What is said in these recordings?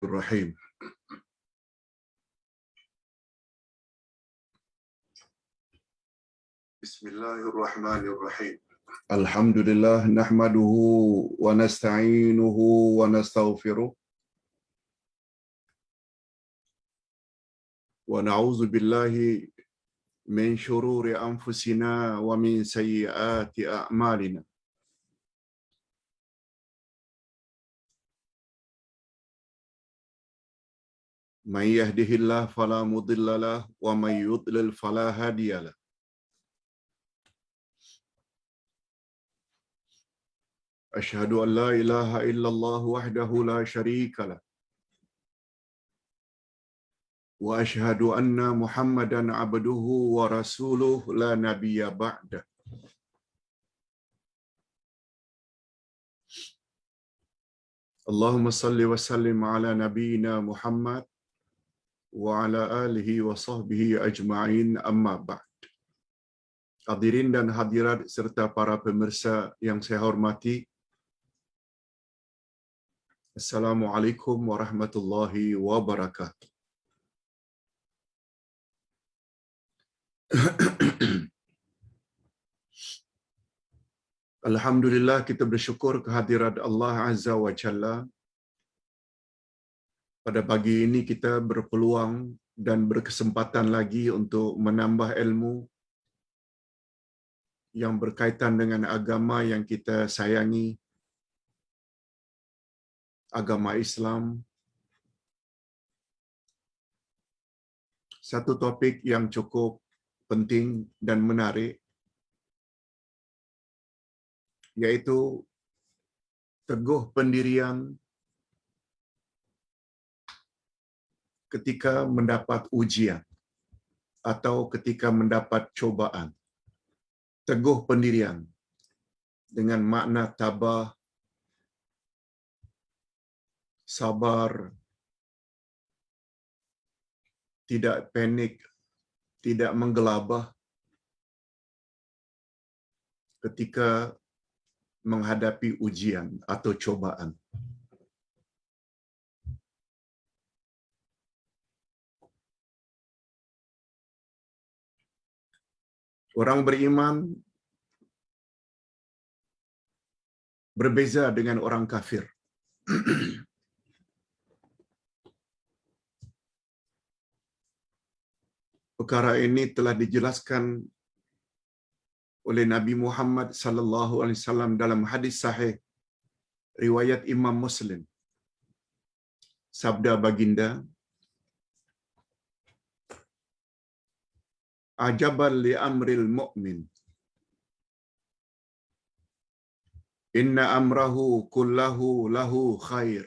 Bismillahirrahmanirrahim. Bismillahirrahmanirrahim. Alhamdulillah nahmaduhu wa nasta'inuhu wa nastaghfiruh wa na'udzu billahi min shururi anfusina wa min sayyiati a'malina. Man yahdihillahu fala mudilla lahu wa man yudlil fala hadiya lahu. Asyhadu an la ilaha illallah wahdahu la syarika lah. Wa asyhadu anna Muhammadan abduhu wa rasuluhu la nabiyya ba'da. Allahumma salli wa sallim ala nabiyyina Muhammad wa ala alihi wa sahbihi ajma'in, amma ba'd. Hadirin dan hadirat serta para pemirsa yang saya hormati, Assalamualaikum warahmatullahi wabarakatuh. Alhamdulillah, kita bersyukur kehadirat Allah Azza wa Jalla. Pada pagi ini kita berpeluang dan berkesempatan lagi untuk menambah ilmu yang berkaitan dengan agama yang kita sayangi, agama Islam. Satu topik yang cukup penting dan menarik, yaitu teguh pendirian ketika mendapat ujian atau ketika mendapat cobaan. Teguh pendirian dengan makna tabah, sabar, tidak panik, tidak menggelabah ketika menghadapi ujian atau cobaan. Orang beriman berbeza dengan orang kafir. Perkara ini telah dijelaskan oleh Nabi Muhammad sallallahu alaihi wasallam dalam hadis sahih riwayat Imam Muslim. Sabda baginda, ajaban li amril mu'min, inna amrahu kullahu lahu khair,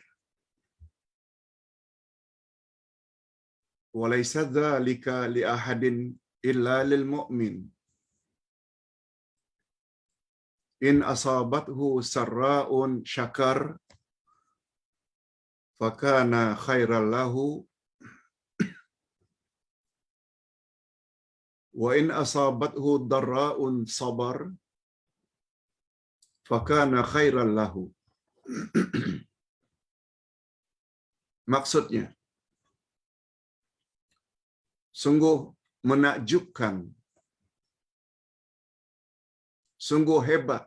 wa laysa dzalika li ahadin illa lil mu'min. In asabathu sarra'un syakar fakana khairan lahu, wa in asabathu darra'un sabar fakana khairan lahu. Maksudnya, sungguh menakjubkan, sungguh hebat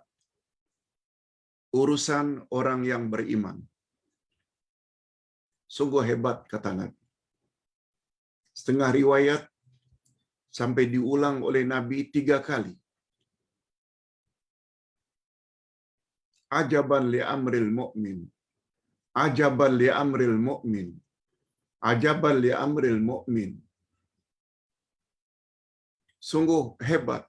urusan orang yang beriman. Sungguh hebat, kata Nabi. Setengah riwayat sampai diulang oleh Nabi 3 kali. Ajaban li amril mu'min, ajaban li amril mu'min, ajaban li amril mu'min. Sungguh hebat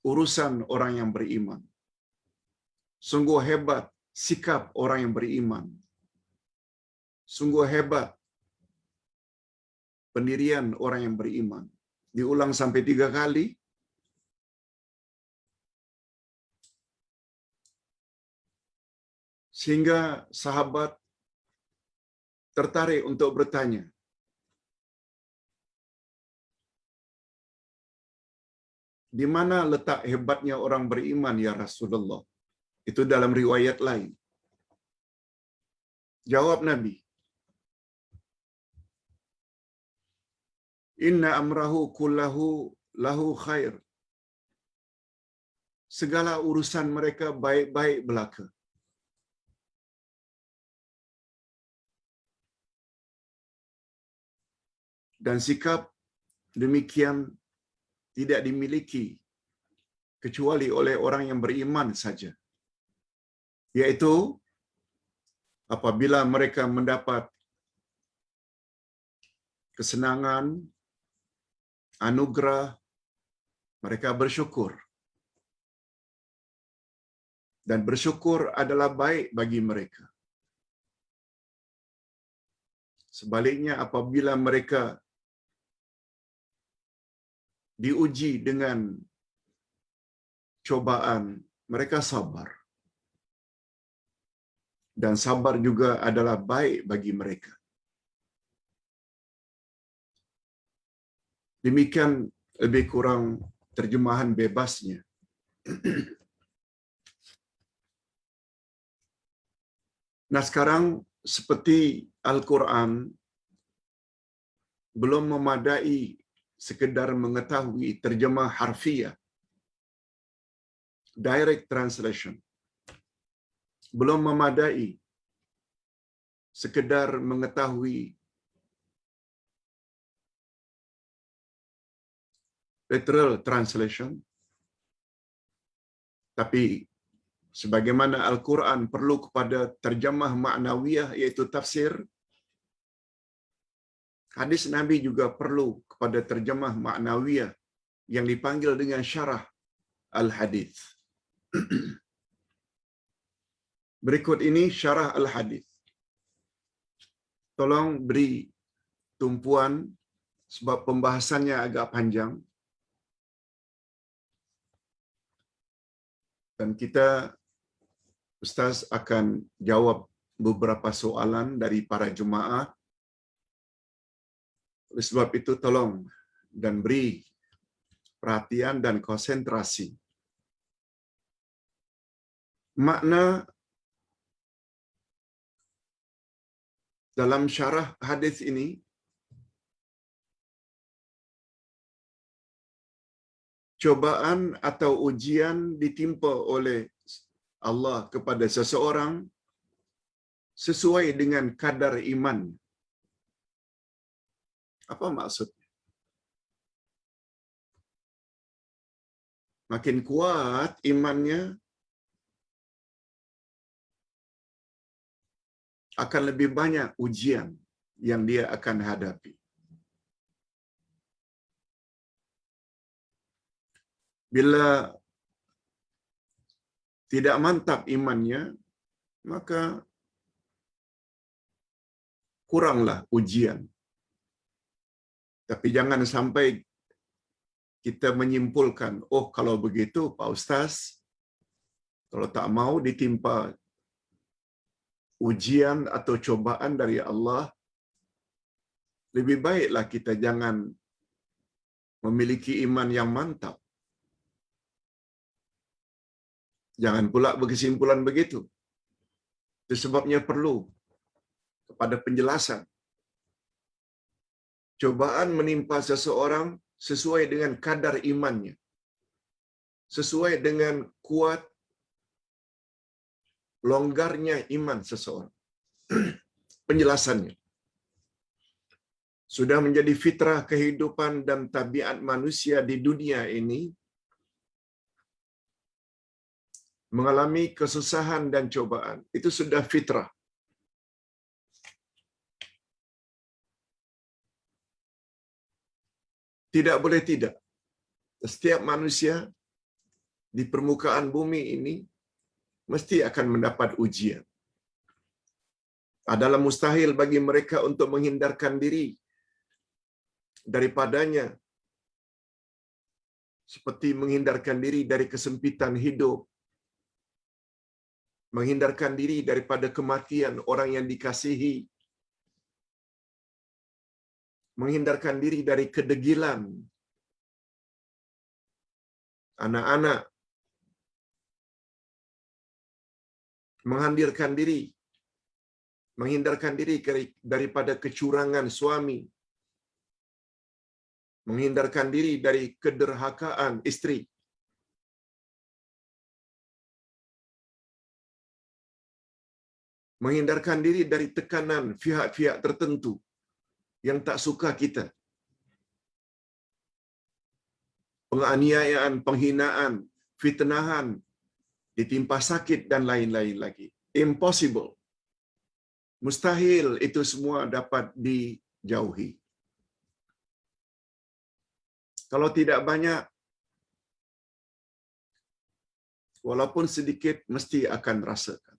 urusan orang yang beriman. Sungguh hebat sikap orang yang beriman. Sungguh hebat pendirian orang yang beriman. Diulang sampai 3 kali. Sehingga sahabat tertarik untuk bertanya, di mana letak hebatnya orang beriman ya Rasulullah? Itu dalam riwayat lain. Jawab Nabi, "Inna amrahu kullahu lahu khair." Segala urusan mereka baik-baik belaka. Dan sikap demikian tidak dimiliki kecuali oleh orang yang beriman saja. Yaitu apabila mereka mendapat kesenangan, anugerah, mereka bersyukur. Dan bersyukur adalah baik bagi mereka. Sebaliknya apabila mereka diuji dengan cobaan, mereka sabar. Dan sabar juga adalah baik bagi mereka. Demikian lebih kurang terjemahan bebasnya. Nah, sekarang seperti Al-Quran belum memadai sekedar mengetahui terjemah harfiah, direct translation. Belum memadai sekedar mengetahui literal translation, tapi sebagaimana Al-Quran perlu kepada terjemah ma'nawiyah iaitu tafsir, hadis Nabi juga perlu kepada terjemah ma'nawiyah yang dipanggil dengan syarah al-hadis. Berikut ini syarah al-hadis. Tolong beri tumpuan sebab pembahasannya agak panjang. Dan kita, Ustaz akan jawab beberapa soalan dari para jemaah. Oleh sebab itu tolong dan beri perhatian dan konsentrasi. Makna dalam syarah hadis ini cobaan atau ujian ditimpa oleh Allah kepada seseorang sesuai dengan kadar iman. Apa maksudnya? Makin kuat imannya, akan lebih banyak ujian yang dia akan hadapi. Bila tidak mantap imannya, maka kuranglah ujian. Tapi jangan sampai kita menyimpulkan, oh kalau begitu Pak Ustaz, kalau tak mau ditimpa ujian atau cobaan dari Allah, lebih baiklah kita jangan memiliki iman yang mantap. Jangan pula berkesimpulan begitu. Itu sebabnya perlu kepada penjelasan. Cobaan menimpa seseorang sesuai dengan kadar imannya. Sesuai dengan kuat longgarnya iman seseorang. Penjelasannya. Sudah menjadi fitrah kehidupan dan tabiat manusia di dunia ini mengalami kesusahan dan cobaan. Itu sudah fitrah. Tidak boleh tidak. Setiap manusia di permukaan bumi ini mesti akan mendapat ujian. Adalah mustahil bagi mereka untuk menghindarkan diri daripadanya, seperti menghindarkan diri dari kesempitan hidup, menghindarkan diri daripada kematian orang yang dikasihi, menghindarkan diri dari kedegilan anak-anak, menghindarkan diri menghindarkan diri daripada kecurangan suami, menghindarkan diri dari kederhakaan isteri, menghindarkan diri dari tekanan pihak-pihak tertentu yang tak suka kita, penganiayaan, penghinaan, fitnahan, ditimpa sakit dan lain-lain lagi. Impossible. Mustahil itu semua dapat dijauhi. Kalau tidak banyak, walaupun sedikit, mesti akan rasakan.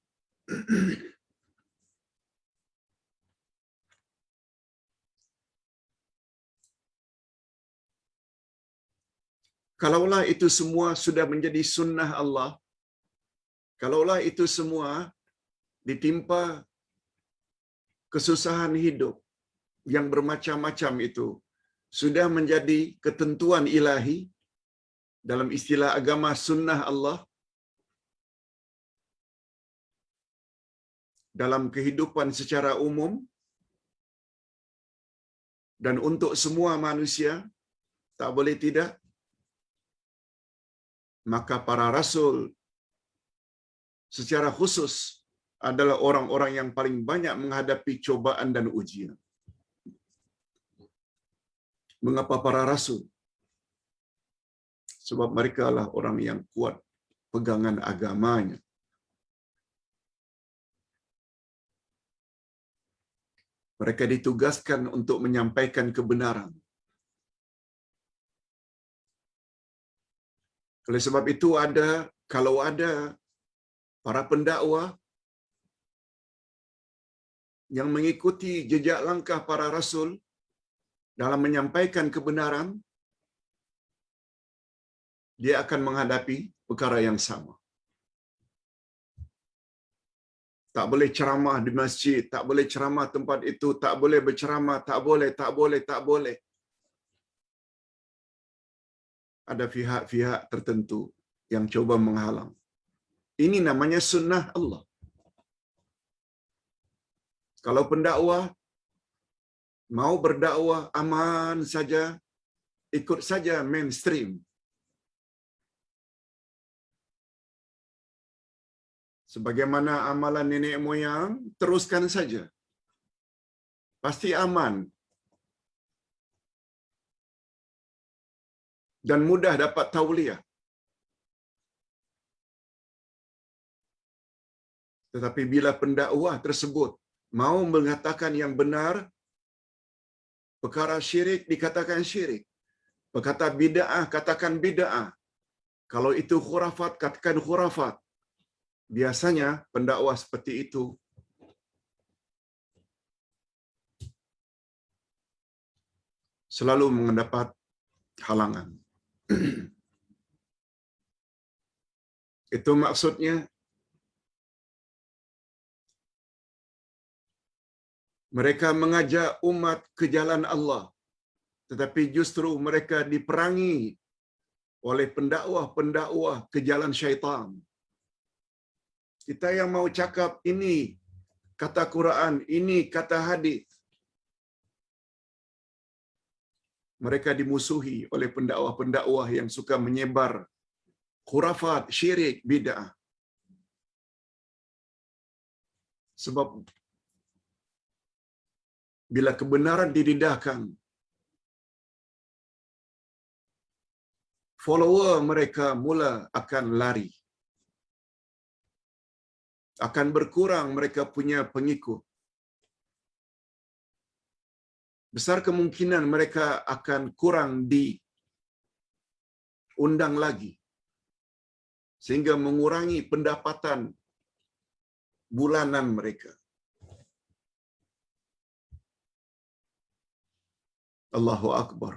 Kalaulah itu semua sudah menjadi sunnah Allah, kalaulah itu semua ditimpa kesusahan hidup yang bermacam-macam itu sudah menjadi ketentuan ilahi dalam istilah agama sunnah Allah dalam kehidupan secara umum dan untuk semua manusia, tak boleh tidak, maka para rasul secara khusus adalah orang-orang yang paling banyak menghadapi cobaan dan ujian. Mengapa para rasul? Sebab mereka lah orang yang kuat pegangan agamanya. Mereka ditugaskan untuk menyampaikan kebenaran. Oleh sebab itu kalau ada para pendakwah yang mengikuti jejak langkah para rasul dalam menyampaikan kebenaran, dia akan menghadapi perkara yang sama. Tak boleh ceramah di masjid, tak boleh ceramah tempat itu, tak boleh berceramah, tak boleh. Ada pihak-pihak tertentu yang coba menghalang. Ini namanya sunnah Allah. Kalau pendakwah mau berdakwah aman saja, ikut saja mainstream. Sebagaimana amalan nenek moyang, teruskan saja. Pasti aman. Dan mudah dapat tauliah. Tetapi bila pendakwah tersebut mau mengatakan yang benar, perkara syirik dikatakan syirik. Perkata bid'ah katakan bid'ah. Kalau itu khurafat katakan khurafat. Biasanya pendakwah seperti itu selalu mendapat halangan. Itu maksudnya mereka mengajak umat ke jalan Allah, tetapi justru mereka diperangi oleh pendakwah-pendakwah ke jalan syaitan. Kita yang mau cakap ini kata Quran, ini kata hadis, mereka dimusuhi oleh pendakwah-pendakwah yang suka menyebar khurafat, syirik, bid'ah. Sebab bila kebenaran didedahkan, follower mereka mula akan lari. Akan berkurang mereka punya pengikut. Besar kemungkinan mereka akan kurang diundang lagi. Sehingga mengurangi pendapatan bulanan mereka. Allahu Akbar.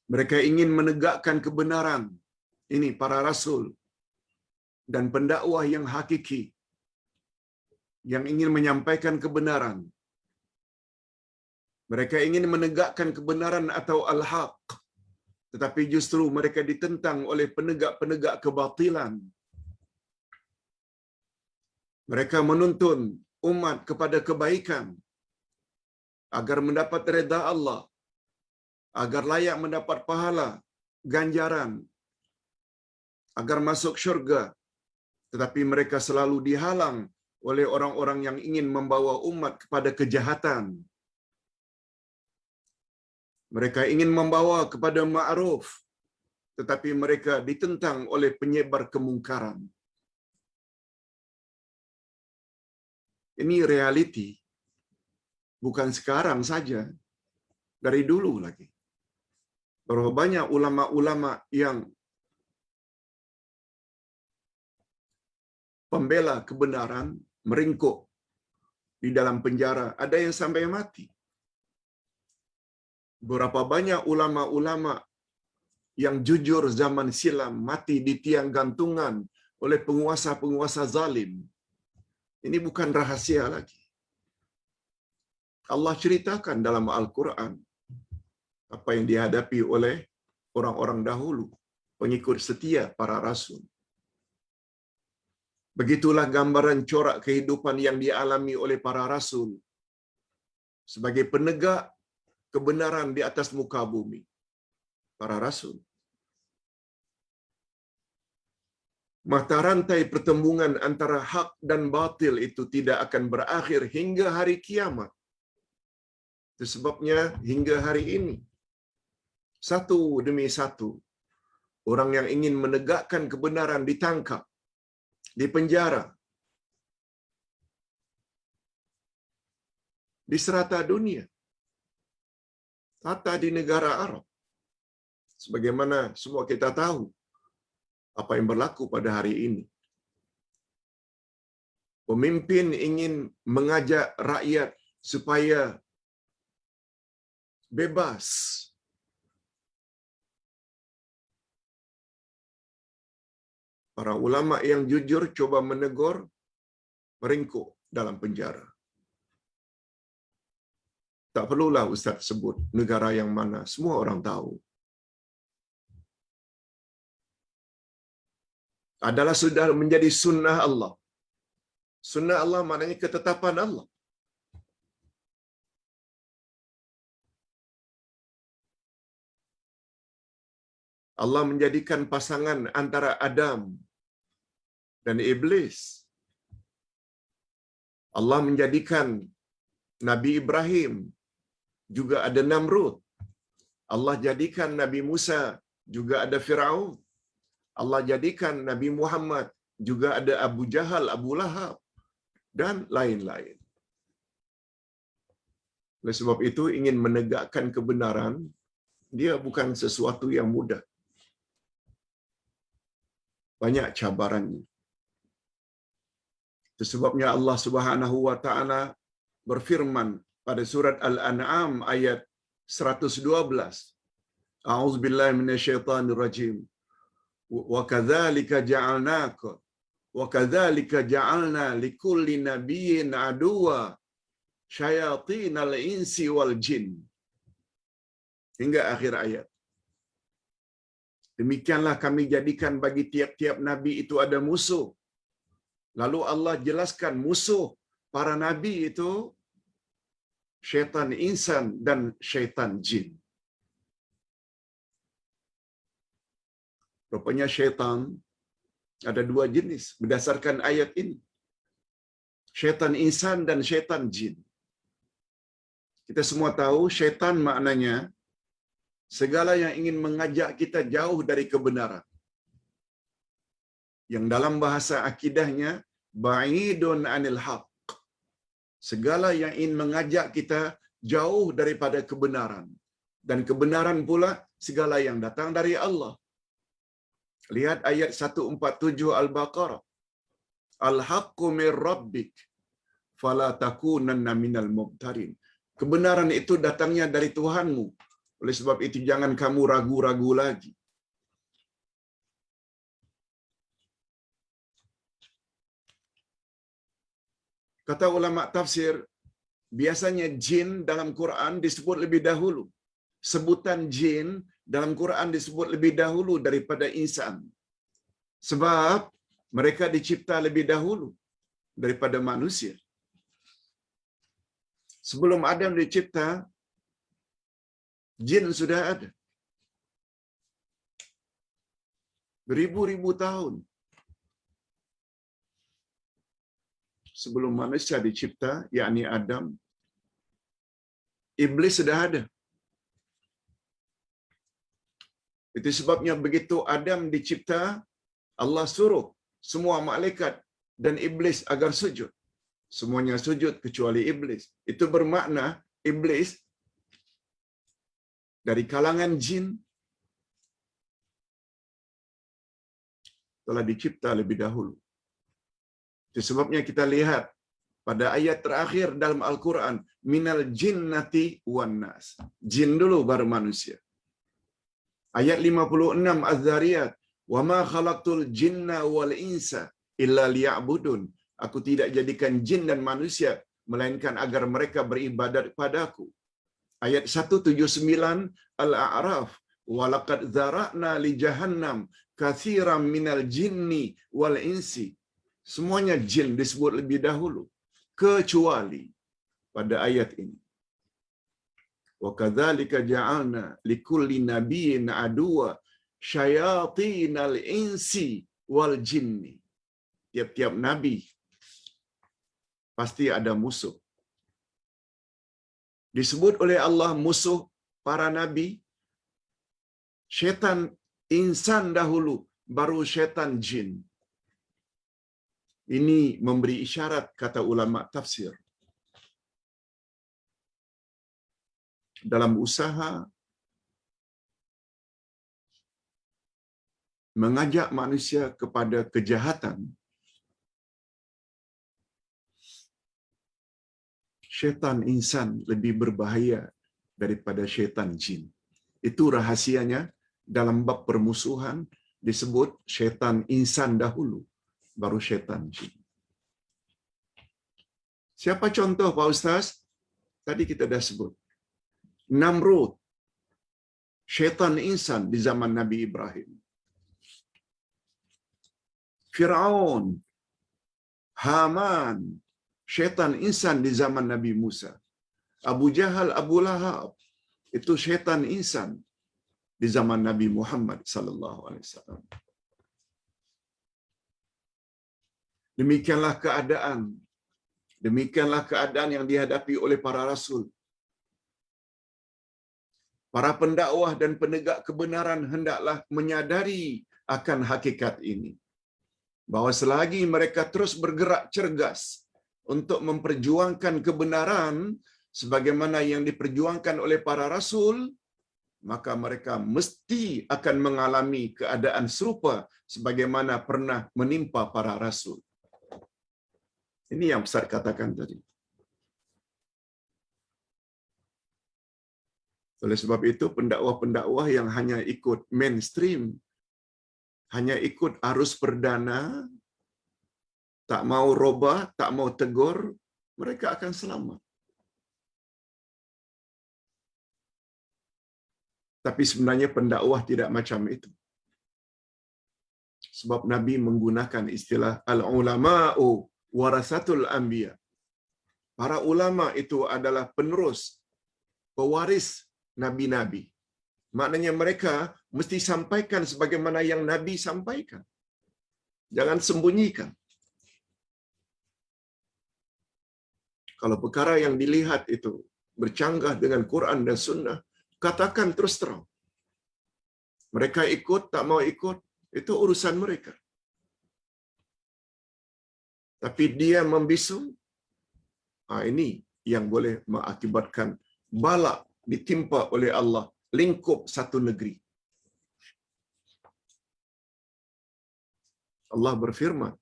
Mereka ingin menegakkan kebenaran. Ini para rasul dan pendakwah yang hakiki yang ingin menyampaikan kebenaran. Mereka ingin menegakkan kebenaran atau al-haq, tetapi justru mereka ditentang oleh penegak-penegak kebatilan. Mereka menuntun umat kepada kebaikan agar mendapat redha Allah, agar layak mendapat pahala, ganjaran, agar masuk syurga. Tetapi mereka selalu dihalang oleh orang-orang yang ingin membawa umat kepada kejahatan. Mereka ingin membawa kepada ma'ruf, tetapi mereka ditentang oleh penyebar kemungkaran. Ini realiti. Bukan sekarang saja, dari dulu lagi. Berapa banyak ulama-ulama yang pembela kebenaran meringkuk di dalam penjara, ada yang sampai mati. Berapa banyak ulama-ulama yang jujur zaman silam mati di tiang gantungan oleh penguasa-penguasa zalim. Ini bukan rahasia lagi. Allah ceritakan dalam Al-Quran apa yang dihadapi oleh orang-orang dahulu, pengikut setia para rasul. Begitulah gambaran corak kehidupan yang dialami oleh para rasul sebagai penegak kebenaran di atas muka bumi. Para rasul. Mata rantai pertembungan antara hak dan batil itu tidak akan berakhir hingga hari kiamat. Itu sebabnya hingga hari ini, satu demi satu, orang yang ingin menegakkan kebenaran ditangkap, dipenjara. Di serata dunia, hatta di negara Arab. Sebagaimana semua kita tahu apa yang berlaku pada hari ini. Pemimpin ingin mengajak rakyat supaya bebas. Para ulama yang jujur coba menegur, meringkuk dalam penjara. Tak perlulah Ustaz sebut negara yang mana, semua orang tahu. Adalah sudah menjadi sunnah Allah. Sunnah Allah maknanya ketetapan Allah. Allah menjadikan pasangan antara Adam dan Iblis. Allah menjadikan Nabi Ibrahim juga ada Namrud. Allah jadikan Nabi Musa juga ada Firaun. Allah jadikan Nabi Muhammad juga ada Abu Jahal, Abu Lahab dan lain-lain. Oleh sebab itu ingin menegakkan kebenaran, dia bukan sesuatu yang mudah. Banyak cabarannya. Itu sebabnya Allah Subhanahu wa taala berfirman pada surat Al-An'am ayat 112. A'udzubillahi minasyaitonir rajim. Wa kadzalika ja'alna likulli nabiyyin aduwa syayatinal insi wal jin. Hingga akhir ayat. Demikianlah kami jadikan bagi tiap-tiap nabi itu ada musuh. Lalu Allah jelaskan musuh para nabi itu syaitan insan dan syaitan jin. Rupanya syaitan ada dua jenis berdasarkan ayat ini. Syaitan insan dan syaitan jin. Kita semua tahu syaitan maknanya segala yang ingin mengajak kita jauh dari kebenaran. Yang dalam bahasa akidahnya ba'idun anil haq. Segala yang ingin mengajak kita jauh daripada kebenaran. Dan kebenaran pula segala yang datang dari Allah. Lihat ayat 147 Al-Baqarah. Al-haqqu mir rabbik fala takunanna minal mubtarin. Kebenaran itu datangnya dari Tuhanmu. Oleh sebab itu jangan kamu ragu-ragu lagi. Kata ulama tafsir, biasanya jin dalam Quran disebut lebih dahulu. Sebutan jin dalam Quran disebut lebih dahulu daripada insan. Sebab mereka dicipta lebih dahulu. daripada manusia. Sebelum Adam dicipta, jin sudah ada. Beribu-ribu tahun sebelum manusia dicipta, yakni Adam, iblis sudah ada. Itu sebabnya begitu Adam dicipta, Allah suruh semua malaikat dan iblis agar sujud. Semuanya sujud kecuali iblis. Itu bermakna iblis dari kalangan jin telah dicipta lebih dahulu. Itu sebabnya kita lihat pada ayat terakhir dalam Al-Quran, minal jinnati wan nas. Jin dulu baru manusia. Ayat 56 Az-Zariyat, wa ma khalaqtul jinna wal insa illa liya'budun. Aku tidak jadikan jin dan manusia melainkan agar mereka beribadat padaku. Ayat 179 Al-A'raf, wa laqad zara'na li jahannam katsiran minal jinni wal insi. Semuanya jin disebut lebih dahulu kecuali pada ayat ini. Wa kadzalika ja'alna likulli nabiyyin aduwa syayatinal insi wal jinni. Tiap-tiap nabi pasti ada musuh. Disebut oleh Allah musuh para nabi, syaitan insan dahulu, baru syaitan jin. Ini memberi isyarat, kata ulama tafsir, dalam usaha mengajak manusia kepada kejahatan, syaitan insan lebih berbahaya daripada syaitan jin. Itu rahasianya dalam bab permusuhan disebut syaitan insan dahulu, baru syaitan jin. Siapa contoh Pak Ustaz? Tadi kita dah sebut. Namrud, syaitan insan di zaman Nabi Ibrahim. Fir'aun, Haman, syaitan insan di zaman Nabi Musa. Abu Jahal, Abu Lahab, itu syaitan insan di zaman Nabi Muhammad sallallahu alaihi wasallam. Demikianlah keadaan yang dihadapi oleh para rasul. Para pendakwah dan penegak kebenaran hendaklah menyadari akan hakikat ini, bahwa selagi mereka terus bergerak cergas untuk memperjuangkan kebenaran sebagaimana yang diperjuangkan oleh para rasul, maka mereka mesti akan mengalami keadaan serupa sebagaimana pernah menimpa para rasul. Ini yang Ustaz katakan tadi. Oleh sebab itu, pendakwah-pendakwah yang hanya ikut mainstream, hanya ikut arus perdana, tak mau robah, tak mau tegur, mereka akan selamat. Tapi sebenarnya pendakwah tidak macam itu. Sebab Nabi menggunakan istilah al-ulama'u warasatul anbiya. Para ulama itu adalah penerus, pewaris nabi-nabi. Maknanya mereka mesti sampaikan sebagaimana yang Nabi sampaikan. Jangan sembunyikan. Kalau perkara yang dilihat itu bercanggah dengan Quran dan Sunnah, katakan terus terang. Mereka ikut, tak mau ikut, itu urusan mereka. Tapi dia membisu, ini yang boleh mengakibatkan bala ditimpa oleh Allah, lingkup satu negeri. Allah berfirman,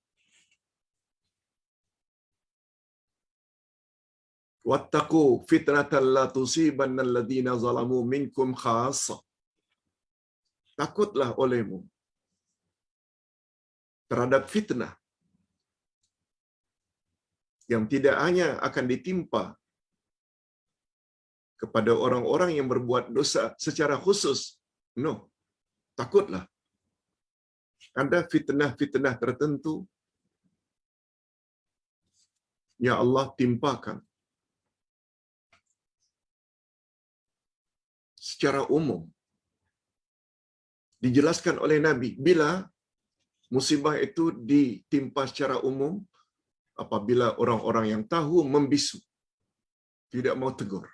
wattaqu fitnatan la tusibanna alladhina zalamu minkum khassa. Takutlah olehmu terhadap fitnah yang tidak hanya akan ditimpa kepada orang-orang yang berbuat dosa secara khusus. No, takutlah. Ada fitnah-fitnah tertentu Ya Allah timpakan secara umum. Dijelaskan oleh Nabi, bila musibah itu ditimpa secara umum, apabila orang-orang yang tahu membisu, tidak mau tegur.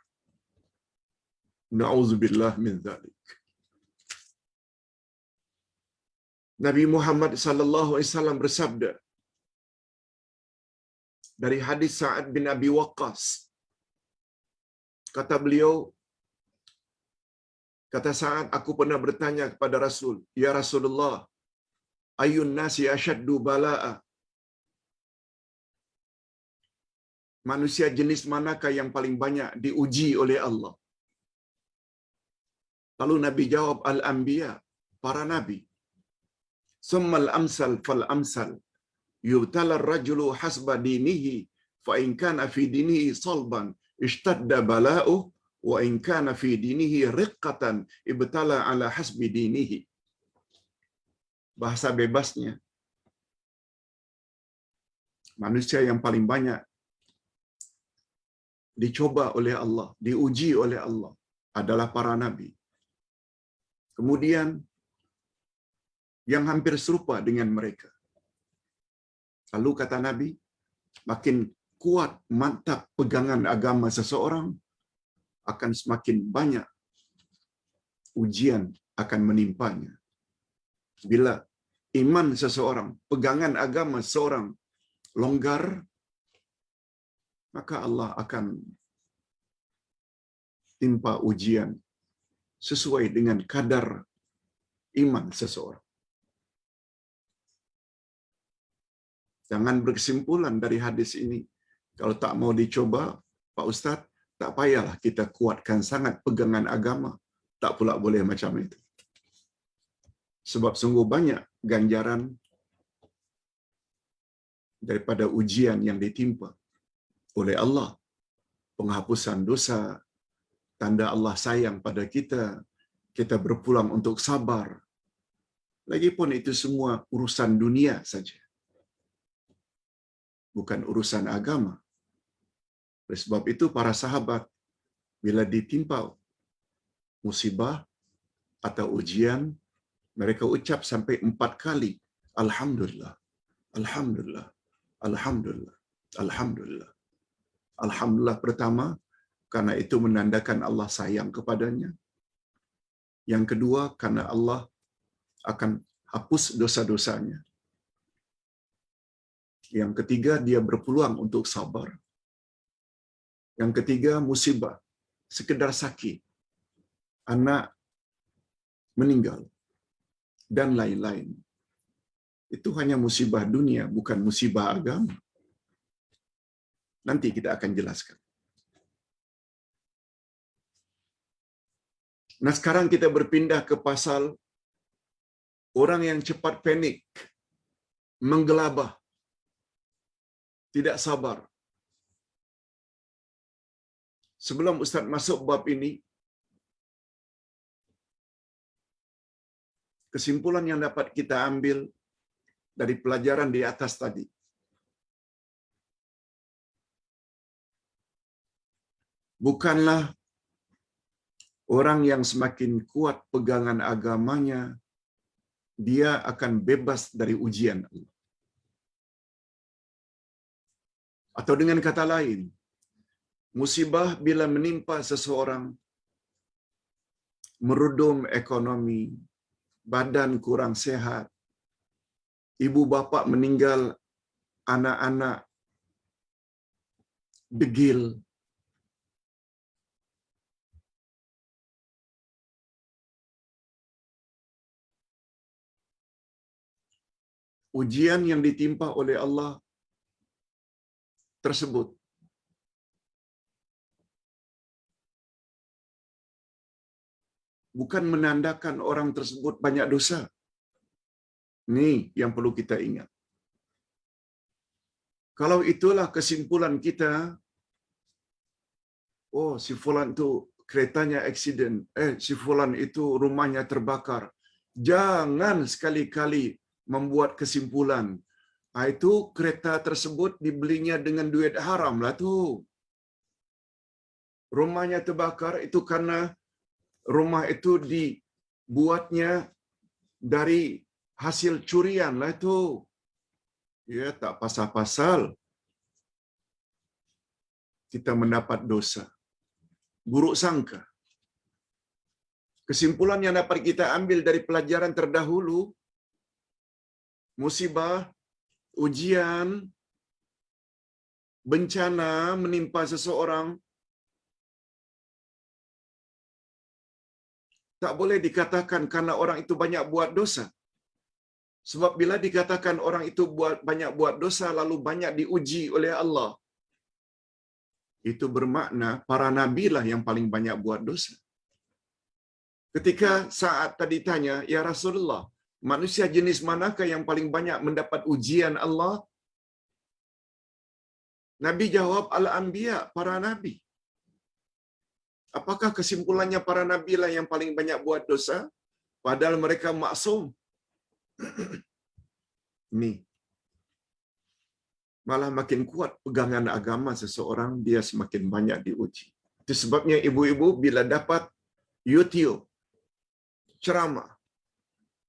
Na'udzubillah min dzalik. Nabi Muhammad sallallahu alaihi wasallam bersabda dari hadis Sa'ad bin Abi Waqqas. Kata beliau, kata Sa'ad, aku pernah bertanya kepada Rasul, ya Rasulullah, ayyun nasi asyaddu bala'a? Manusia jenis manakah yang paling banyak diuji oleh Allah? Lalu Nabi jawab, al-anbiya, para nabi. Summal amsal fal amsal. Yubtala ar-rajulu hasba dinihi, fa in kana fi dinihi salban ishtadda bala'uh, wa in kana fi dinihi riqqatan ibtala ala hasbi dinihi. Bahasa bebasnya, manusia yang paling banyak dicoba oleh Allah, diuji oleh Allah adalah para nabi. Kemudian yang hampir serupa dengan mereka. Lalu kata Nabi, makin kuat mantap pegangan agama seseorang, akan semakin banyak ujian akan menimpanya. Bila iman seseorang, pegangan agama seseorang longgar, maka Allah akan timpa ujian sesuai dengan kadar iman seseorang. Jangan berkesimpulan dari hadis ini, kalau tak mau dicoba, Pak Ustaz, tak payahlah kita kuatkan sangat pegangan agama. Tak pula boleh macam itu. Sebab sungguh banyak ganjaran daripada ujian yang ditimpa oleh Allah. Penghapusan dosa, tanda Allah sayang pada kita, kita berpulang untuk sabar. Lagipun itu semua urusan dunia saja, bukan urusan agama. Oleh sebab itu para sahabat bila ditimpa musibah atau ujian, mereka ucap sampai 4 kali, Alhamdulillah, Alhamdulillah, Alhamdulillah, Alhamdulillah. Alhamdulillah pertama, karena itu menandakan Allah sayang kepadanya. Yang kedua, karena Allah akan hapus dosa-dosanya. Yang ketiga, dia berpeluang untuk sabar. Yang ketiga, musibah. Sekedar sakit, anak meninggal, dan lain-lain. Itu hanya musibah dunia, bukan musibah agama. Nanti kita akan jelaskan. Nah, sekarang kita berpindah ke pasal orang yang cepat panik, menggelabah, tidak sabar. Sebelum Ustaz masuk bab ini, kesimpulan yang dapat kita ambil dari pelajaran di atas tadi. Bukanlah orang yang semakin kuat pegangan agamanya, dia akan bebas dari ujian Allah. Atau dengan kata lain, musibah bila menimpa seseorang, merudum ekonomi, badan kurang sehat, ibu bapa meninggal, anak-anak degil, ujian yang ditimpa oleh Allah tersebut bukan menandakan orang tersebut banyak dosa. Ini yang perlu kita ingat. Kalau itulah kesimpulan kita, oh si fulan itu keretanya aksiden, si fulan itu rumahnya terbakar. Jangan sekali-kali membuat kesimpulan, Itu kereta tersebut dibelinya dengan duit haram lah tu. Rumahnya terbakar itu karena rumah itu dibuatnya dari hasil curian lah itu. Ya, tak pasal-pasal kita mendapat dosa. Buruk sangka. Kesimpulan yang dapat kita ambil dari pelajaran terdahulu, musibah, ujian, bencana menimpa seseorang tak boleh dikatakan karena orang itu banyak buat dosa. Sebab bila dikatakan orang itu banyak buat dosa lalu banyak diuji oleh Allah, itu bermakna para nabi lah yang paling banyak buat dosa. Ketika saat tadi tanya, ya Rasulullah, manusia jenis manakah yang paling banyak mendapat ujian Allah? Nabi jawab, Al-Anbiya, para nabi. Apakah kesimpulannya para nabi lah yang paling banyak buat dosa? Padahal mereka maksum. Ni. Malah makin kuat pegangan agama seseorang, dia semakin banyak diuji. Itu sebabnya ibu-ibu bila dapat YouTube, ceramah,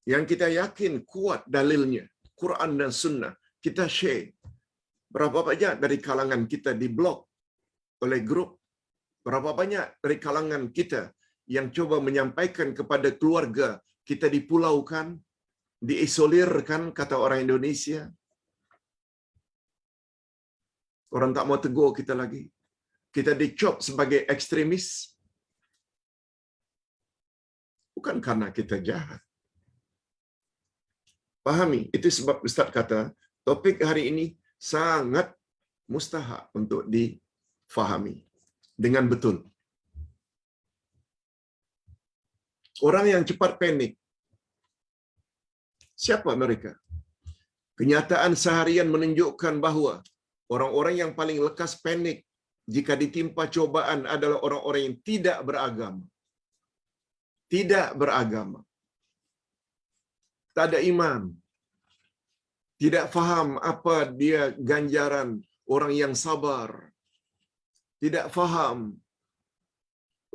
yang kita yakin kuat dalilnya, Quran dan Sunnah, kita share. Berapa banyak dari kalangan kita di blog oleh grup, berapa banyak dari kalangan kita yang coba menyampaikan kepada keluarga kita dipulaukan, diisolirkan, kata orang Indonesia. Orang tak mau tegur kita lagi. Kita dicop sebagai ekstremis. Bukan karena kita jahat. Pahami, itu sebab Ustaz kata, topik hari ini sangat mustahak untuk difahami dengan betul. Orang yang cepat panik, siapa mereka? Kenyataan seharian menunjukkan bahawa orang-orang yang paling lekas panik jika ditimpa cobaan adalah orang-orang yang tidak beragama. Tidak beragama. Tak ada iman. Tidak faham apa dia ganjaran orang yang sabar. Tidak faham.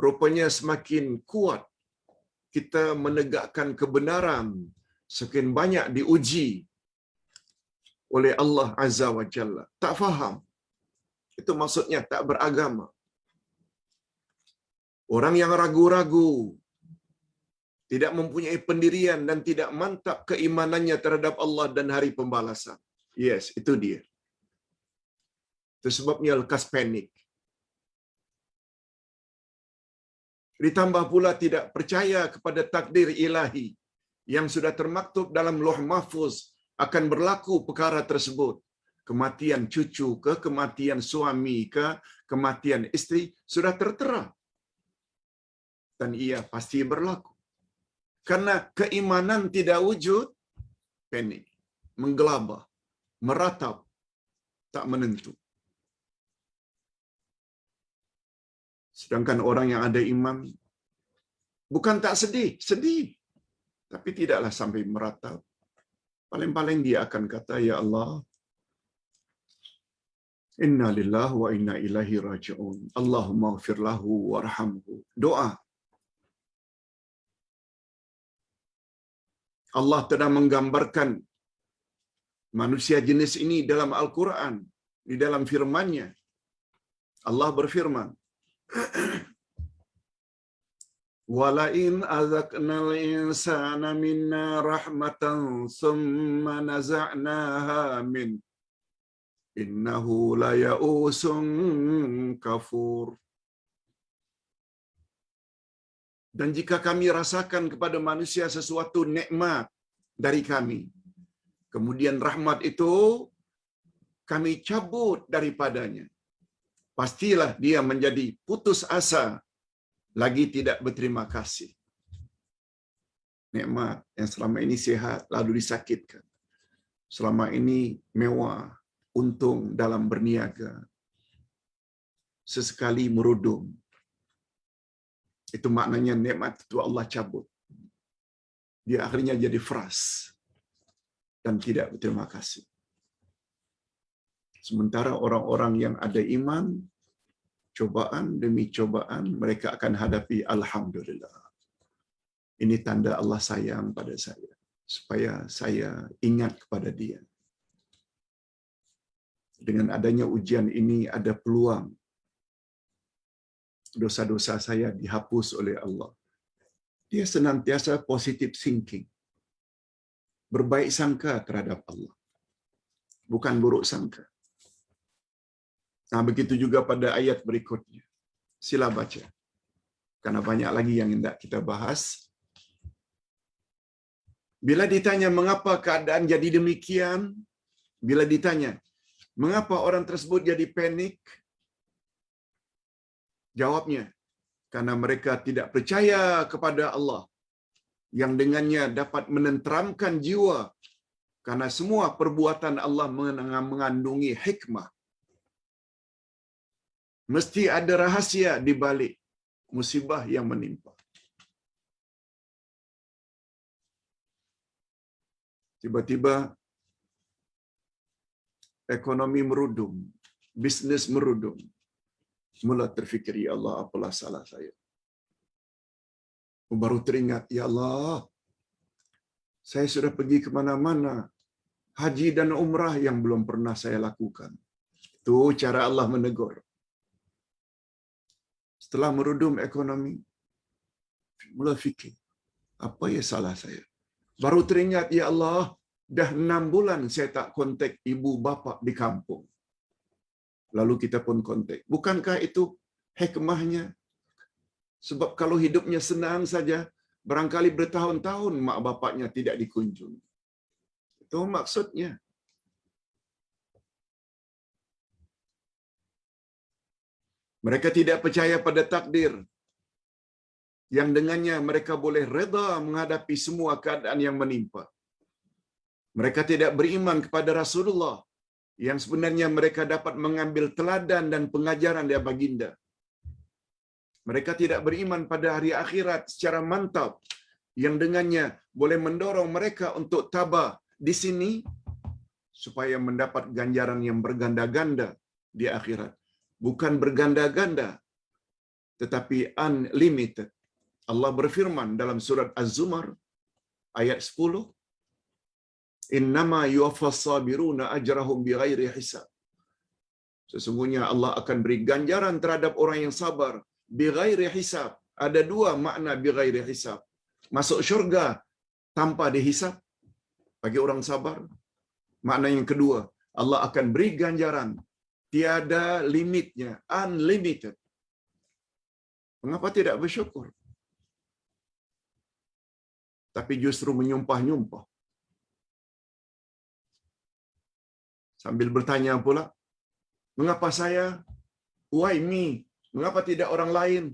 Rupanya semakin kuat kita menegakkan kebenaran, semakin banyak diuji oleh Allah Azza wa Jalla. Tak faham. Itu maksudnya tak beragama. Orang yang ragu-ragu, tidak mempunyai pendirian dan tidak mantap keimanannya terhadap Allah dan hari pembalasan. Yes, itu dia. Itu sebabnya lekas panik. Ditambah pula tidak percaya kepada takdir ilahi yang sudah termaktub dalam Lauh Mahfuz akan berlaku perkara tersebut. Kematian cucu ke, kematian suami ke, kematian isteri sudah tertera. Dan ia pasti berlaku. Karena keimanan tidak wujud, panik, menggelabah, meratap, tak menentu. Sedangkan orang yang ada iman, bukan tak sedih, sedih. Tapi tidaklah sampai meratap. Paling-paling dia akan kata, Ya Allah, Inna lillahi wa inna ilaihi raji'un. Allahumma ghafir lahu warhamhu. Doa. Allah telah menggambarkan manusia jenis ini dalam Al-Quran, di dalam firman-Nya. Allah berfirman, Walain azaqnal insana minna rahmatan summa naza'naha min innahu laya'usun kafur. Dan jika kami rasakan kepada manusia sesuatu nikmat dari kami, kemudian rahmat itu kami cabut daripadanya, pastilah dia menjadi putus asa, lagi tidak berterima kasih. Nikmat yang selama ini sihat lalu disakitkan. Selama ini mewah, untung dalam berniaga, sesekali merudum. Itu maknanya nikmat itu Allah cabut. Dia akhirnya jadi fras dan tidak berterima kasih. Sementara orang-orang yang ada iman, cobaan demi cobaan mereka akan hadapi. Alhamdulillah. Ini tanda Allah sayang pada saya, supaya saya ingat kepada Dia. Dengan adanya ujian ini ada peluang dosa-dosa saya dihapus oleh Allah. Dia senantiasa positive thinking, berbaik sangka terhadap Allah, bukan buruk sangka. Nah, begitu juga pada ayat berikutnya. Sila baca, karena banyak lagi yang hendak kita bahas. Bila ditanya mengapa keadaan jadi demikian, bila ditanya mengapa orang tersebut jadi panik, jawabnya, karena mereka tidak percaya kepada Allah yang dengannya dapat menenteramkan jiwa, karena semua perbuatan Allah mengandungi hikmah. Mesti ada rahasia di balik musibah yang menimpa. Tiba-tiba ekonomi merudum, bisnes merudum. Mula terfikir, ya Allah, apalah salah saya. Baru teringat, ya Allah, saya sudah pergi ke mana-mana, haji dan umrah yang belum pernah saya lakukan. Itu cara Allah menegur. Setelah merudum ekonomi, mula fikir, apa ya salah saya? Baru teringat, ya Allah, dah 6 bulan saya tak kontak ibu bapa di kampung. Lalu kita pun kontak. Bukankah itu hikmahnya? Sebab kalau hidupnya senang saja, barangkali bertahun-tahun mak bapaknya tidak dikunjungi. Itu maksudnya. Mereka tidak percaya pada takdir, yang dengannya mereka boleh reda menghadapi semua keadaan yang menimpa. Mereka tidak beriman kepada Rasulullah, yang sebenarnya mereka dapat mengambil teladan dan pengajaran dari baginda. Mereka tidak beriman pada hari akhirat secara mantap, yang dengannya boleh mendorong mereka untuk tabah di sini supaya mendapat ganjaran yang berganda-ganda di akhirat. Bukan berganda-ganda, tetapi unlimited. Allah berfirman dalam surat Az-Zumar ayat 10, "Innama yuwaffas sabiruna ajrahum bighairi hisab." Sesungguhnya Allah akan beri ganjaran terhadap orang yang sabar bighairi hisab. Ada 2 makna bighairi hisab. Masuk syurga tanpa dihisab bagi orang sabar. Makna yang kedua, Allah akan beri ganjaran tiada limitnya, unlimited. Mengapa tidak bersyukur? Tapi justru menyumpah-nyumpah. Sambil bertanya pula, mengapa saya? Why me? Mengapa tidak orang lain?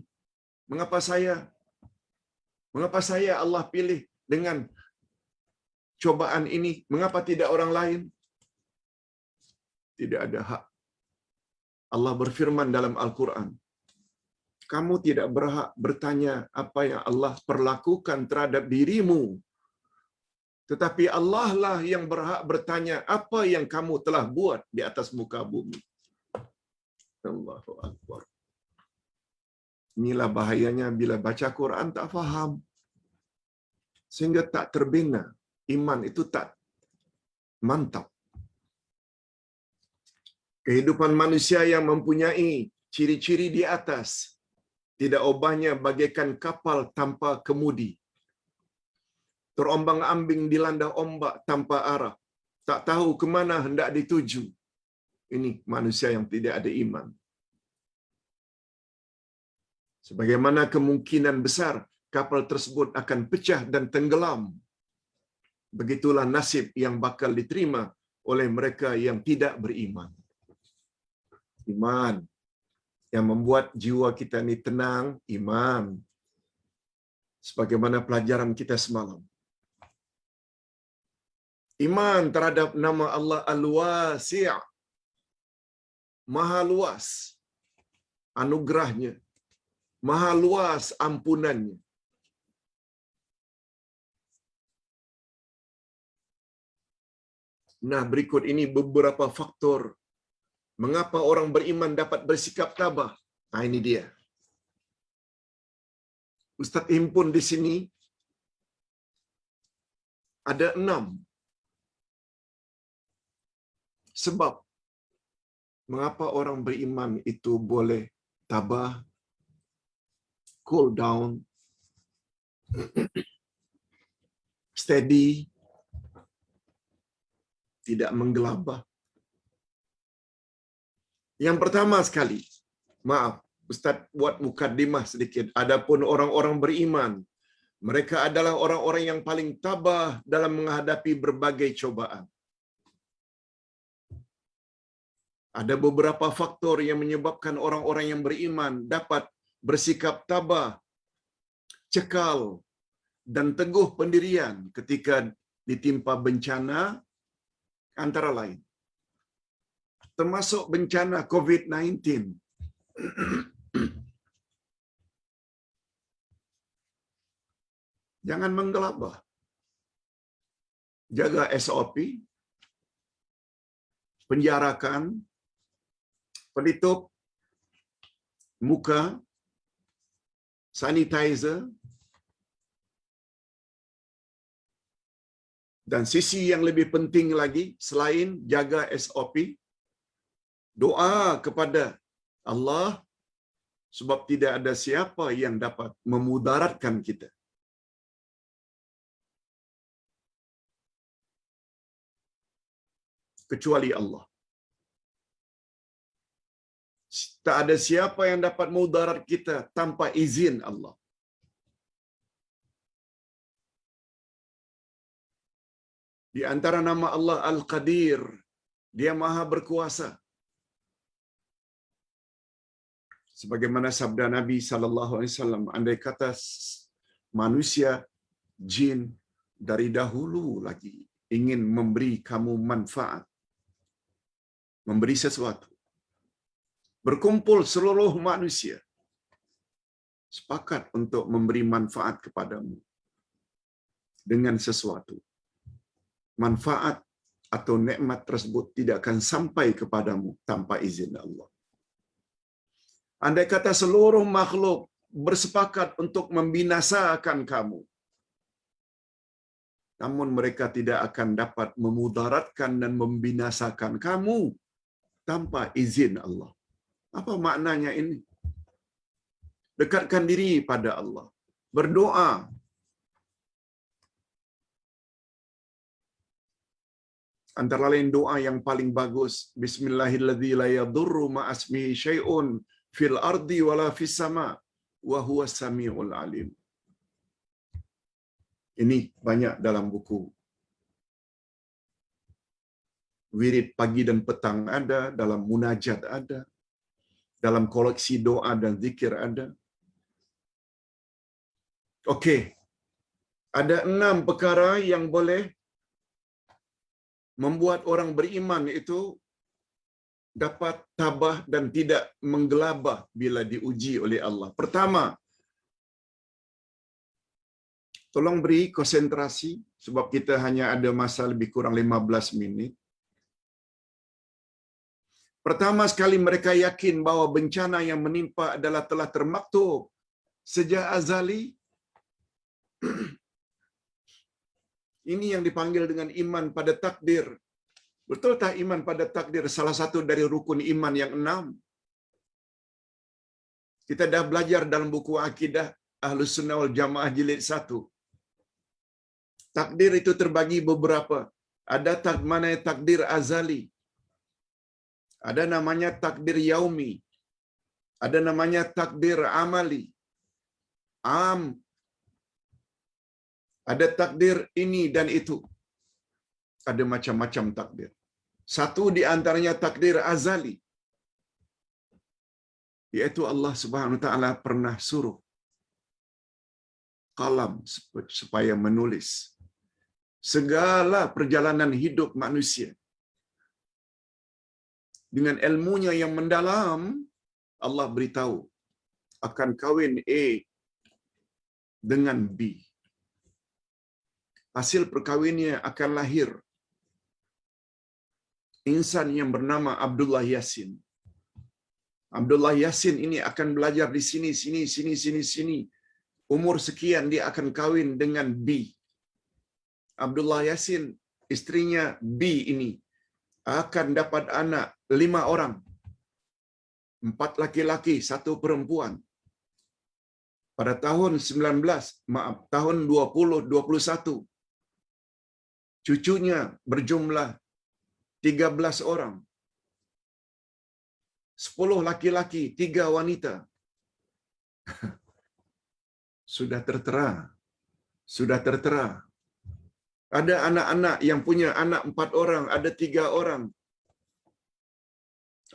Mengapa saya? Mengapa saya Allah pilih dengan cobaan ini? Mengapa tidak orang lain? Tidak ada hak. Allah berfirman dalam Al-Quran, kamu tidak berhak bertanya apa yang Allah perlakukan terhadap dirimu. Tetapi Allah lah yang berhak bertanya apa yang kamu telah buat di atas muka bumi. Allahu Akbar. Inilah bahayanya bila baca Quran tak faham. Sehingga tak terbina. Iman itu tak mantap. Kehidupan manusia yang mempunyai ciri-ciri di atas tidak ubahnya bagaikan kapal tanpa kemudi. Terombang-ambing dilanda ombak tanpa arah. Tak tahu ke mana hendak dituju. Ini manusia yang tidak ada iman. Sebagaimana kemungkinan besar kapal tersebut akan pecah dan tenggelam. Begitulah nasib yang bakal diterima oleh mereka yang tidak beriman. Iman yang membuat jiwa kita ini tenang, iman. Sebagaimana pelajaran kita semalam. Iman terhadap nama Allah Al-Wasi', Maha luas anugerahnya, Maha luas ampunannya. Nah, berikut ini beberapa faktor Mengapa orang beriman dapat bersikap tabah? Nah, ini dia. Ustaz himpun di sini ada 6 sebab mengapa orang beriman itu boleh tabah, cool down, steady, tidak menggelabah. Yang pertama sekali, maaf, Ustaz buat mukadimah sedikit. Adapun orang-orang beriman, mereka adalah orang-orang yang paling tabah dalam menghadapi berbagai cobaan. Ada beberapa faktor yang menyebabkan orang-orang yang beriman dapat bersikap tabah, cekal, dan teguh pendirian ketika ditimpa bencana, antara lain termasuk bencana COVID-19. Jangan menggelabah. Jaga SOP, penjarakan, pelitup muka, sanitizer, dan sisi yang lebih penting lagi selain jaga SOP, doa kepada Allah, sebab tidak ada siapa yang dapat memudaratkan kita kecuali Allah. Tak ada siapa yang dapat mudarat kita tanpa izin Allah. Di antara nama Allah Al-Qadir, Dia Maha Berkuasa. Sebagaimana sabda Nabi SAW, andai kata manusia, jin dari dahulu lagi ingin memberi kamu manfaat, memberi sesuatu, berkumpul seluruh manusia sepakat untuk memberi manfaat kepadamu dengan sesuatu, manfaat atau nikmat tersebut tidak akan sampai kepadamu tanpa izin Allah. Andai kata seluruh makhluk bersepakat untuk membinasakan kamu, namun mereka tidak akan dapat memudaratkan dan membinasakan kamu tanpa izin Allah. Apa maknanya ini? Dekatkan diri pada Allah, berdoa. Antara lain doa yang paling bagus, Bismillahilladzi la yadurru ma'asmihi syai'un fil ardi wala fis sama wa huwas samiul alim. Ini banyak dalam buku wirid pagi dan petang ada, dalam munajat ada, dalam koleksi doa dan zikir ada. Okey. Ada 6 perkara yang boleh membuat orang beriman itu dapat tabah dan tidak menggelabah bila diuji oleh Allah. Pertama, tolong beri konsentrasi sebab kita hanya ada masa lebih kurang 15 minit. Pertama sekali, mereka yakin bahawa bencana yang menimpa adalah telah termaktub sejak azali. Ini yang dipanggil dengan iman pada takdir. Betul tak iman pada takdir salah satu dari rukun iman yang 6? Kita dah belajar dalam buku akidah Ahlus Sunnah wal Jamaah jilid 1. Takdir itu terbagi beberapa. Ada takdir azali. Ada namanya takdir yaumi. Ada namanya takdir amali. Ada takdir ini dan itu. Ada macam-macam takdir. Satu di antaranya takdir azali, yaitu Allah Subhanahu wa taala pernah suruh qalam supaya menulis segala perjalanan hidup manusia. Dengan ilmunya yang mendalam, Allah beritahu akan kawin A dengan B. Hasil perkawinnya akan lahir insan yang bernama Abdullah Yasin. Abdullah Yasin ini akan belajar di sini. Umur sekian dia akan kahwin dengan B. Abdullah Yasin, istrinya B ini akan dapat anak 5 orang. 4 laki-laki, 1 perempuan. Pada tahun 2021, cucunya berjumlah 13 orang. 10 laki-laki, 3 wanita. Sudah tertera. Ada anak-anak yang punya anak 4 orang, ada 3 orang.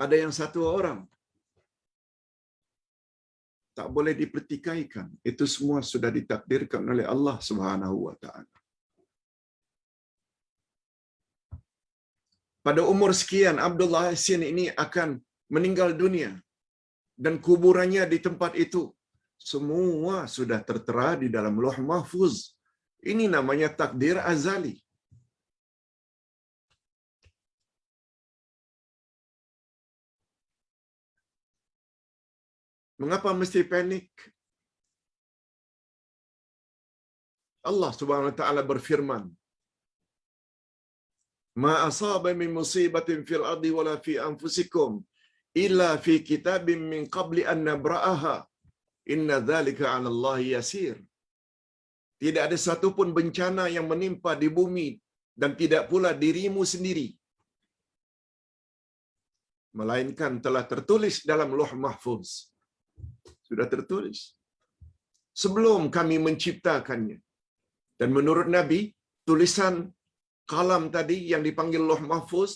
Ada yang 1 orang. Tak boleh dipertikaikan. Itu semua sudah ditakdirkan oleh Allah Subhanahu wa taala. Pada umur sekian, Abdullah Yasin ini akan meninggal dunia. Dan kuburannya di tempat itu. Semua sudah tertera di dalam Lauh Mahfuz. Ini namanya takdir azali. Mengapa mesti panik? Allah Subhanahu wa taala berfirman, "Ma asaba min musibatin fil ardi wala fi anfusikum illa fi kitabim min qabli an nabra'aha. Inna dzalika 'ala Allah yasir." Tidak ada satu pun bencana yang menimpa di bumi dan tidak pula dirimu sendiri, melainkan telah tertulis dalam Lauh Mahfuz. Sudah tertulis sebelum kami menciptakannya. Dan menurut Nabi, tulisan kalam tadi yang dipanggil Lauh Mahfuz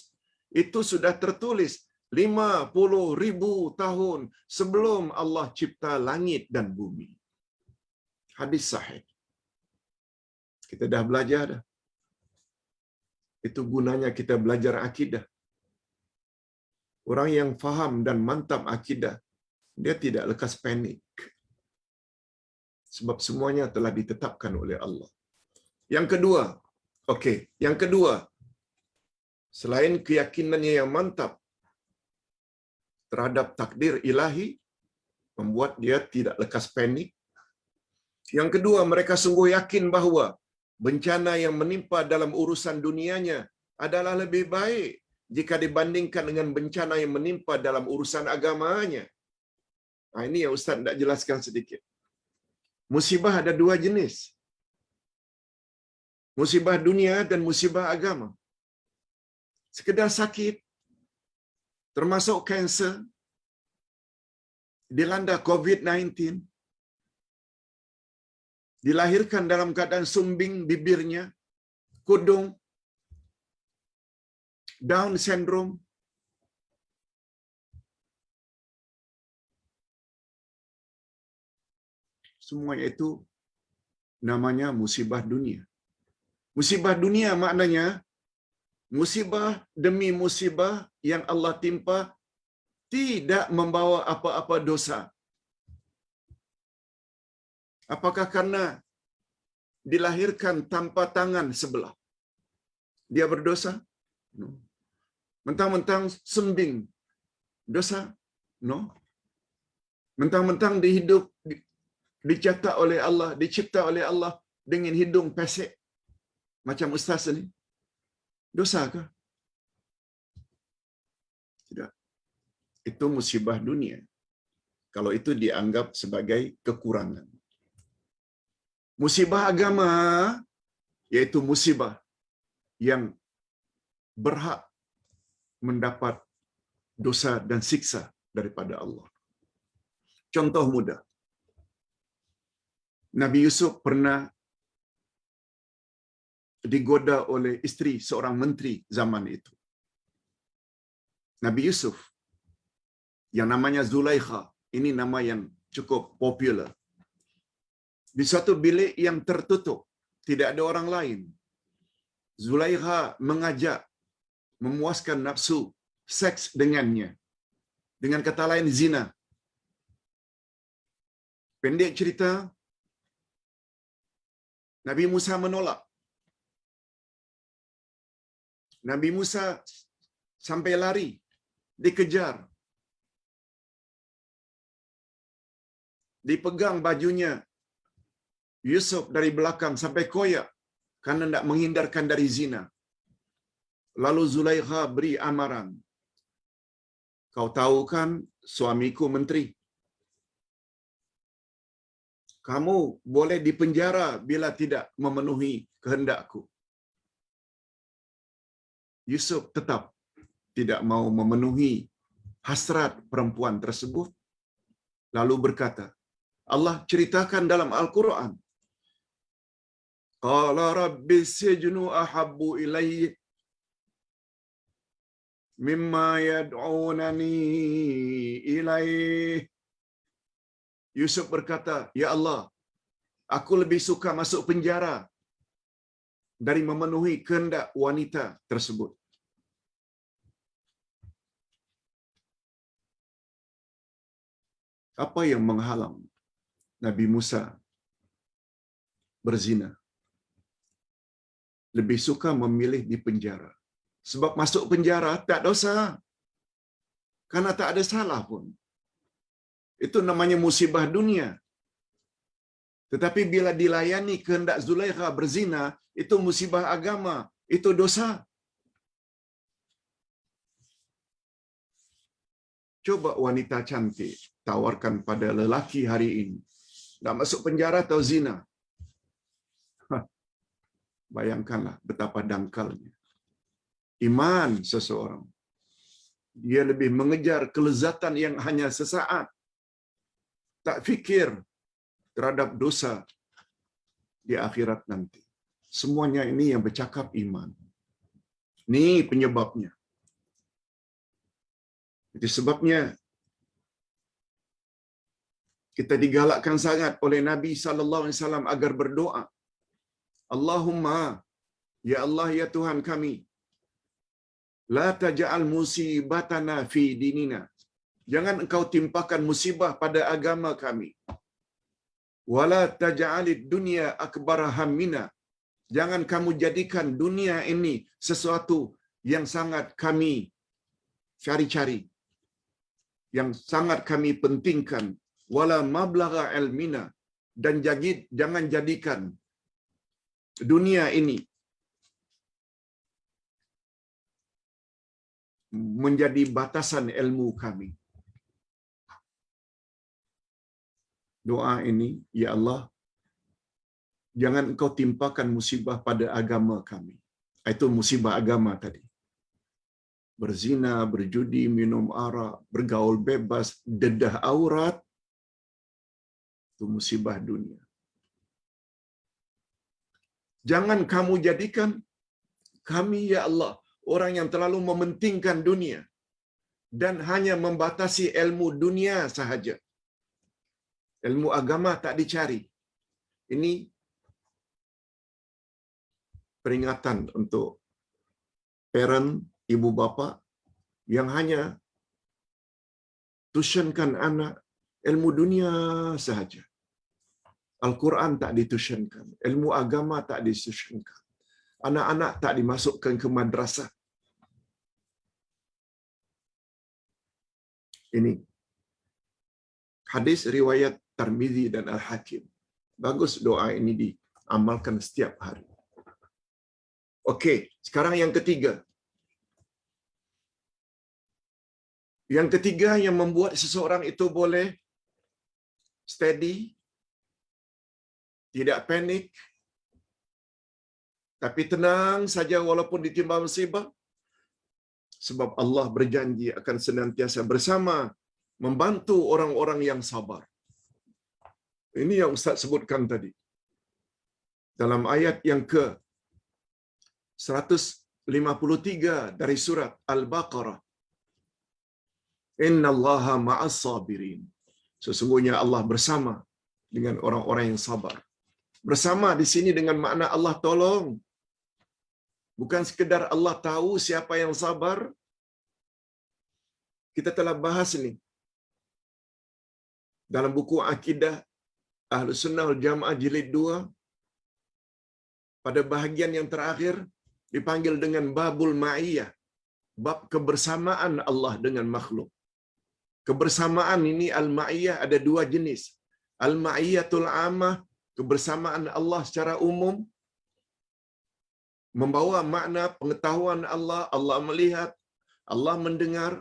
itu sudah tertulis 50,000 tahun sebelum Allah cipta langit dan bumi. Hadis sahih. Kita dah belajar dah. Itu gunanya kita belajar akidah. Orang yang faham dan mantap akidah, dia tidak lekas panik. Sebab semuanya telah ditetapkan oleh Allah. Yang kedua, selain keyakinannya yang mantap terhadap takdir ilahi, membuat dia tidak lekas panik. Yang kedua, mereka sungguh yakin bahawa bencana yang menimpa dalam urusan dunianya adalah lebih baik jika dibandingkan dengan bencana yang menimpa dalam urusan agamanya. Ini yang Ustaz nak jelaskan sedikit. Musibah ada 2 jenis. Musibah dunia dan musibah agama. Sekedar sakit, termasuk kanser, dilanda COVID-19, dilahirkan dalam keadaan sumbing bibirnya, kudung, Down syndrome, semuanya itu namanya musibah dunia. Musibah dunia maknanya musibah demi musibah yang Allah timpa tidak membawa apa-apa dosa. Apakah karena dilahirkan tanpa tangan sebelah dia berdosa? No. Mentang-mentang sembing dosa? No. Mentang-mentang dicetak oleh Allah, dicipta oleh Allah dengan hidung pesek macam ustaz ni, dosakah? Tidak. Itu musibah dunia. Kalau itu dianggap sebagai kekurangan. Musibah agama yaitu musibah yang berhak mendapat dosa dan siksa daripada Allah. Contoh mudah. Nabi Yusuf pernah digoda oleh isteri seorang menteri zaman itu. Nabi Yusuf yang namanya Zulaikha, ini nama yang cukup popular. Di suatu bilik yang tertutup, tidak ada orang lain. Zulaikha mengajak memuaskan nafsu seks dengannya. Dengan kata lain zina. Pendek cerita, Nabi Musa menolak. Nabi Musa sampai lari, dikejar, dipegang bajunya Yusuf dari belakang sampai koyak karena tidak menghindarkan dari zina. Lalu Zulaikha beri amaran, kau tahu kan suamiku menteri, kamu boleh dipenjara bila tidak memenuhi kehendakku. Yusuf tetap tidak mau memenuhi hasrat perempuan tersebut. Lalu berkata, Allah ceritakan dalam Al-Quran, Qala rabbi sijnu ahabbu ilayya mimma yad'unani ilaih. Yusuf berkata, ya Allah, aku lebih suka masuk penjara dari memenuhi kehendak wanita tersebut. Apa yang menghalang Nabi Musa berzina? Lebih suka memilih di penjara. Sebab masuk penjara tak dosa. Karena tak ada salah pun. Itu namanya musibah dunia. Tetapi bila dilayani kehendak Zulaikha berzina, itu musibah agama, itu dosa. Coba wanita cantik tawarkan pada lelaki hari ini, nak masuk penjara atau zina? Bayangkanlah betapa dangkalnya iman seseorang. Dia lebih mengejar kelezatan yang hanya sesaat, tak fikir terhadap dosa di akhirat nanti. Semuanya ini yang bercakap iman. Ini penyebabnya. Itu sebabnya kita digalakkan sangat oleh Nabi sallallahu alaihi wasallam agar berdoa, Allahumma, ya Allah ya Tuhan kami, la taj'al musibatana fi dinina. Jangan engkau timpakan musibah pada agama kami. Wala taj'alid dunya akbar hammina. Jangan kamu jadikan dunia ini sesuatu yang sangat kami cari-cari, yang sangat kami pentingkan. Wala mablagha ilmina. Dan jangan jadikan dunia ini menjadi batasan ilmu kami. Doa ini, ya Allah, jangan engkau timpakan musibah pada agama kami. Itu musibah agama tadi. Berzina, berjudi, minum arak, bergaul bebas, dedah aurat, itu musibah dunia. Jangan kamu jadikan kami, ya Allah, orang yang terlalu mementingkan dunia dan hanya membatasi ilmu dunia sahaja. Ilmu agama tak dicari. Ini peringatan untuk parent, ibu bapa yang hanya tuitionkan anak ilmu dunia sahaja. Al-Quran tak dituitionkan, ilmu agama tak dituitionkan. Anak-anak tak dimasukkan ke madrasah. Ini hadis riwayat Tirmizi dan Al-Hakim. Bagus doa ini diamalkan setiap hari. Okey, sekarang yang ketiga. Yang ketiga yang membuat seseorang itu boleh steady, tidak panik, tapi tenang saja walaupun ditimpa musibah. Sebab Allah berjanji akan senantiasa bersama membantu orang-orang yang sabar. Ini yang Ustaz sebutkan tadi. Dalam ayat yang ke-153 dari surat Al-Baqarah. Innallaha ma'as sabirin. Sesungguhnya Allah bersama dengan orang-orang yang sabar. Bersama di sini dengan makna Allah tolong. Bukan sekedar Allah tahu siapa yang sabar. Kita telah bahas ini dalam buku Akidah Ahlus Sunnah wal Jamaah jilid 2. Pada bahagian yang terakhir dipanggil dengan Babul Ma'iyah. bab kebersamaan Allah dengan makhluk. Kebersamaan ini al-ma'iyah ada dua jenis. Al-ma'iyatul ammah, kebersamaan Allah secara umum, membawa makna pengetahuan Allah, Allah melihat, Allah mendengar.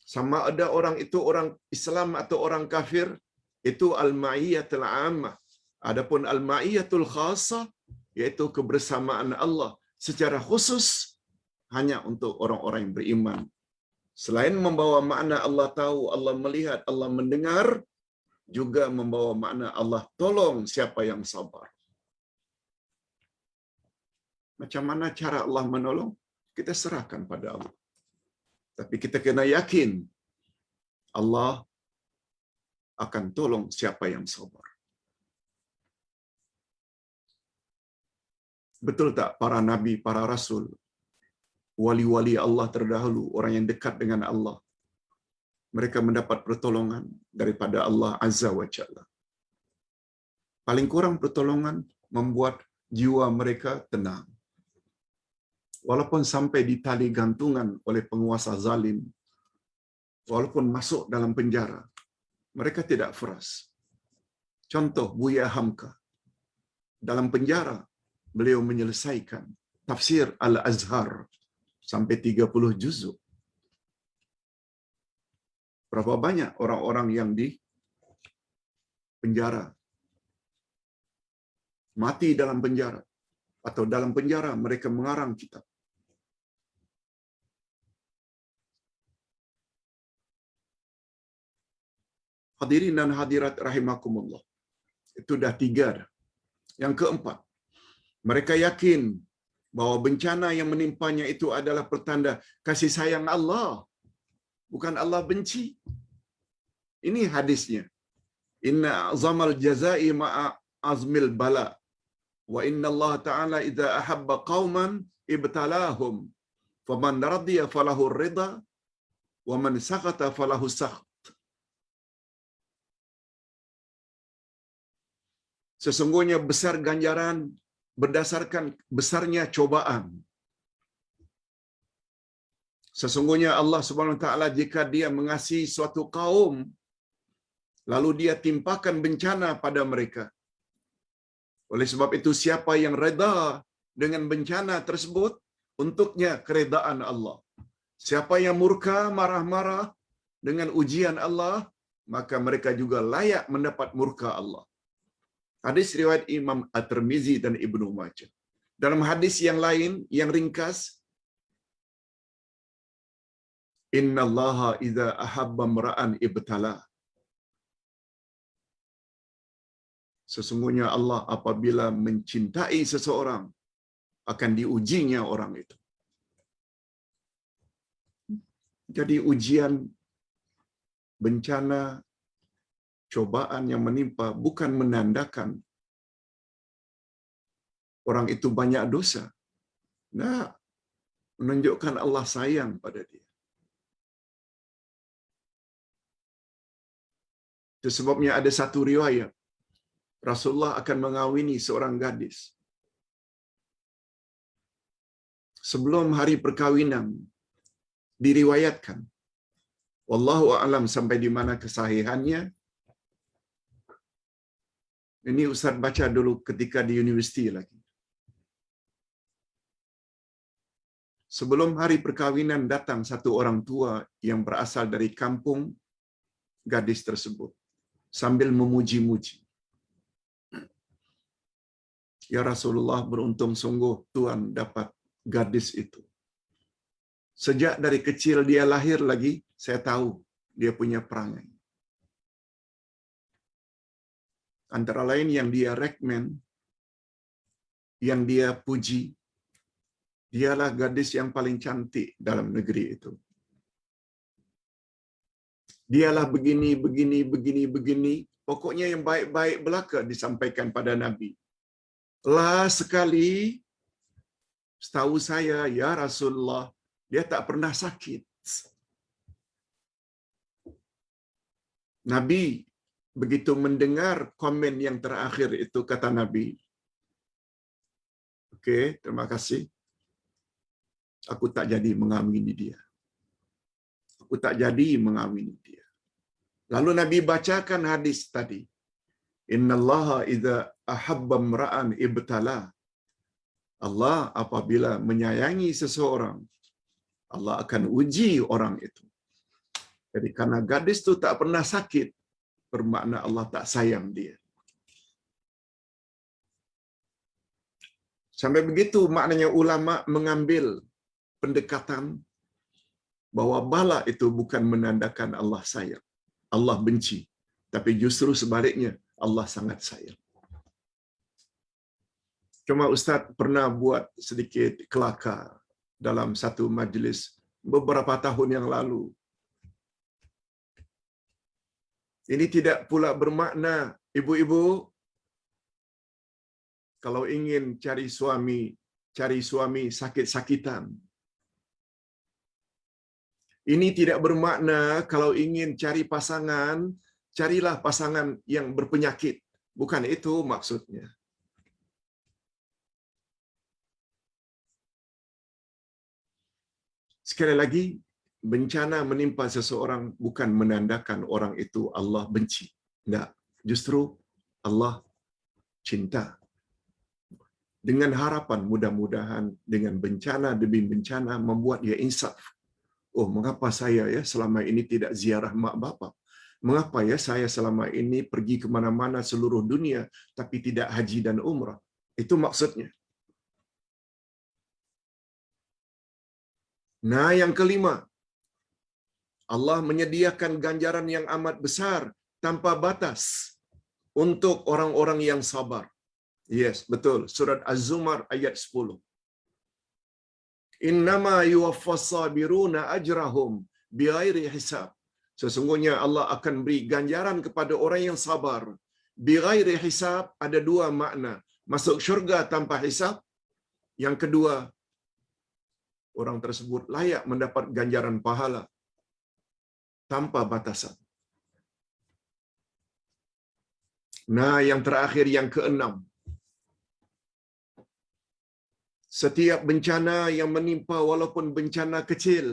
Sama ada orang itu orang Islam atau orang kafir, itu al-ma'iyatul ammah. Adapun al-ma'iyatul khassah, yaitu kebersamaan Allah secara khusus hanya untuk orang-orang yang beriman. Selain membawa makna Allah tahu, Allah melihat, Allah mendengar, juga membawa makna Allah tolong siapa yang sabar. Macam mana cara Allah menolong? Kita serahkan pada Allah. Tapi kita kena yakin Allah akan tolong siapa yang sabar. Betul tak para nabi, para rasul, wali-wali Allah terdahulu, orang yang dekat dengan Allah, mereka mendapat pertolongan daripada Allah Azza wa Jalla. Paling kurang pertolongan membuat jiwa mereka tenang. Walaupun sampai ditali gantungan oleh penguasa zalim, walaupun masuk dalam penjara, mereka tidak frus. Contoh Buya Hamka. Dalam penjara, beliau menyelesaikan tafsir Al-Azhar sampai 30 juzuk. Berapa banyak orang-orang yang di penjara, mati dalam penjara, atau dalam penjara mereka mengarang kitab. Hadirin dan hadirat rahimakumullah. Itu dah 3 dah. Yang keempat, mereka yakin bahwa bencana yang menimpanya itu adalah pertanda kasih sayang Allah. Bukan Allah benci. Ini hadisnya. Inna azamal jazai ma'a azmil bala. Wa inna Allah ta'ala idza ahabba qauman ibtalahum. Faman radiya falahu ridha. Wa man sakhata falahu sakht. Sesungguhnya besar ganjaran berdasarkan besarnya cobaan. Sesungguhnya Allah Subhanahu wa taala jika dia mengasihi suatu kaum, lalu dia timpakan bencana pada mereka. Oleh sebab itu siapa yang reda dengan bencana tersebut, untuknya keredaan Allah. Siapa yang murka, marah-marah dengan ujian Allah, maka mereka juga layak mendapat murka Allah. Hadis riwayat Imam At-Tirmizi dan Ibnu Majah. Dalam hadis yang lain, yang ringkas, Inna Allaha idza ahabba mra'an ibtala. Sesungguhnya Allah apabila mencintai seseorang, akan diujinya orang itu. Jadi ujian, bencana, cobaan yang menimpa bukan menandakan orang itu banyak dosa. Nah, menunjukkan Allah sayang pada dia. Itu sebabnya ada satu riwayat, Rasulullah akan mengawini seorang gadis. Sebelum hari perkawinan, diriwayatkan, wallahu a'lam sampai di mana kesahihannya. Ini Ustaz baca dulu ketika di universiti lagi. Sebelum hari perkawinan datang satu orang tua yang berasal dari kampung gadis tersebut sambil memuji-muji. Ya Rasulullah, beruntung sungguh Tuhan dapat gadis itu. Sejak dari kecil dia lahir lagi, saya tahu dia punya perangai. Antara lain yang dia rekomen, yang dia puji, dialah gadis yang paling cantik dalam negeri itu. Dialah begini, begini, begini, begini. Pokoknya yang baik-baik belaka disampaikan pada Nabi. Last sekali, setahu saya, ya Rasulullah, dia tak pernah sakit. Nabi begitu mendengar komen yang terakhir itu, kata Nabi, oke, terima kasih. aku tak jadi mengawini dia. Aku tak jadi mengawini dia. Lalu Nabi bacakan hadis tadi. Innallaha idza ahabba imra'an ibtala. Allah apabila menyayangi seseorang, Allah akan uji orang itu. Jadi karena gadis itu tak pernah sakit, bermakna Allah tak sayang dia. Sampai begitu maknanya ulama mengambil pendekatan bahwa bala itu bukan menandakan Allah sayang, Allah benci, tapi justru sebaliknya Allah sangat sayang. Cuma Ustaz pernah buat sedikit kelakar dalam satu majlis beberapa tahun yang lalu. Ini tidak pula bermakna ibu-ibu kalau ingin cari suami sakit-sakitan. Ini tidak bermakna kalau ingin cari pasangan, carilah pasangan yang berpenyakit. Bukan itu maksudnya. Sekali lagi, bencana menimpa seseorang bukan menandakan orang itu Allah benci. Enggak. Justru Allah cinta. Dengan harapan mudah-mudahan dengan bencana demi bencana membuat dia insaf. Oh, mengapa saya selama ini tidak ziarah mak bapak? Mengapa saya selama ini pergi ke mana-mana seluruh dunia tapi tidak haji dan umrah? Itu maksudnya. Nah, yang kelima, Allah menyediakan ganjaran yang amat besar tanpa batas untuk orang-orang yang sabar. Yes, betul. Surat Az-Zumar ayat 10. Innama yuwaffas sabiruna ajrahum bighairi hisab. Sesungguhnya Allah akan beri ganjaran kepada orang yang sabar. Bighairi hisab ada dua makna. Masuk syurga tanpa hisab. Yang kedua, orang tersebut layak mendapat ganjaran pahala tanpa batasan. Nah, yang terakhir, yang keenam. Setiap bencana yang menimpa walaupun bencana kecil,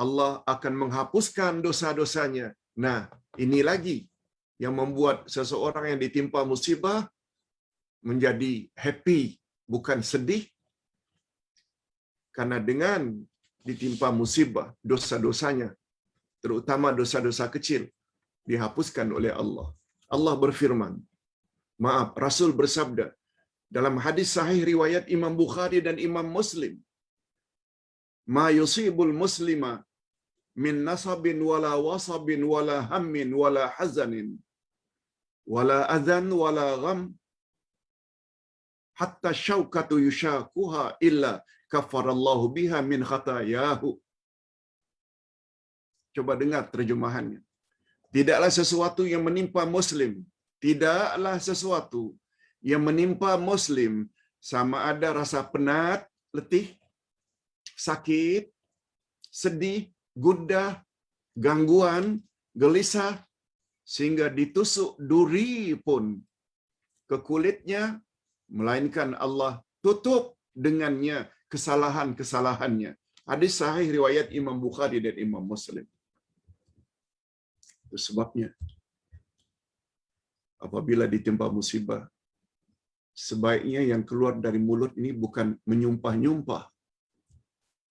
Allah akan menghapuskan dosa-dosanya. Nah, ini lagi yang membuat seseorang yang ditimpa musibah menjadi happy, bukan sedih. Karena dengan ditimpa musibah, dosa-dosanya, terutama dosa-dosa kecil, dihapuskan oleh Allah. Allah berfirman, Rasul bersabda, dalam hadis sahih riwayat Imam Bukhari dan Imam Muslim, ma yusibul muslima min nasabin wala wasabin wala hammin wala hazanin wala adhan wala gham hatta syaukatu yushakuha illa kafarallahu biha min khatayahu. Coba dengar terjemahannya. Tidaklah sesuatu yang menimpa muslim, tidaklah sesuatu yang menimpa muslim sama ada rasa penat, letih, sakit, sedih, gundah, gangguan, gelisah, sehingga ditusuk duri pun ke kulitnya, melainkan Allah tutup dengannya kesalahan-kesalahannya. Hadis sahih riwayat Imam Bukhari dan Imam Muslim. Itu sebabnya apabila ditimpa musibah, sebaiknya yang keluar dari mulut ini bukan menyumpah-nyumpah,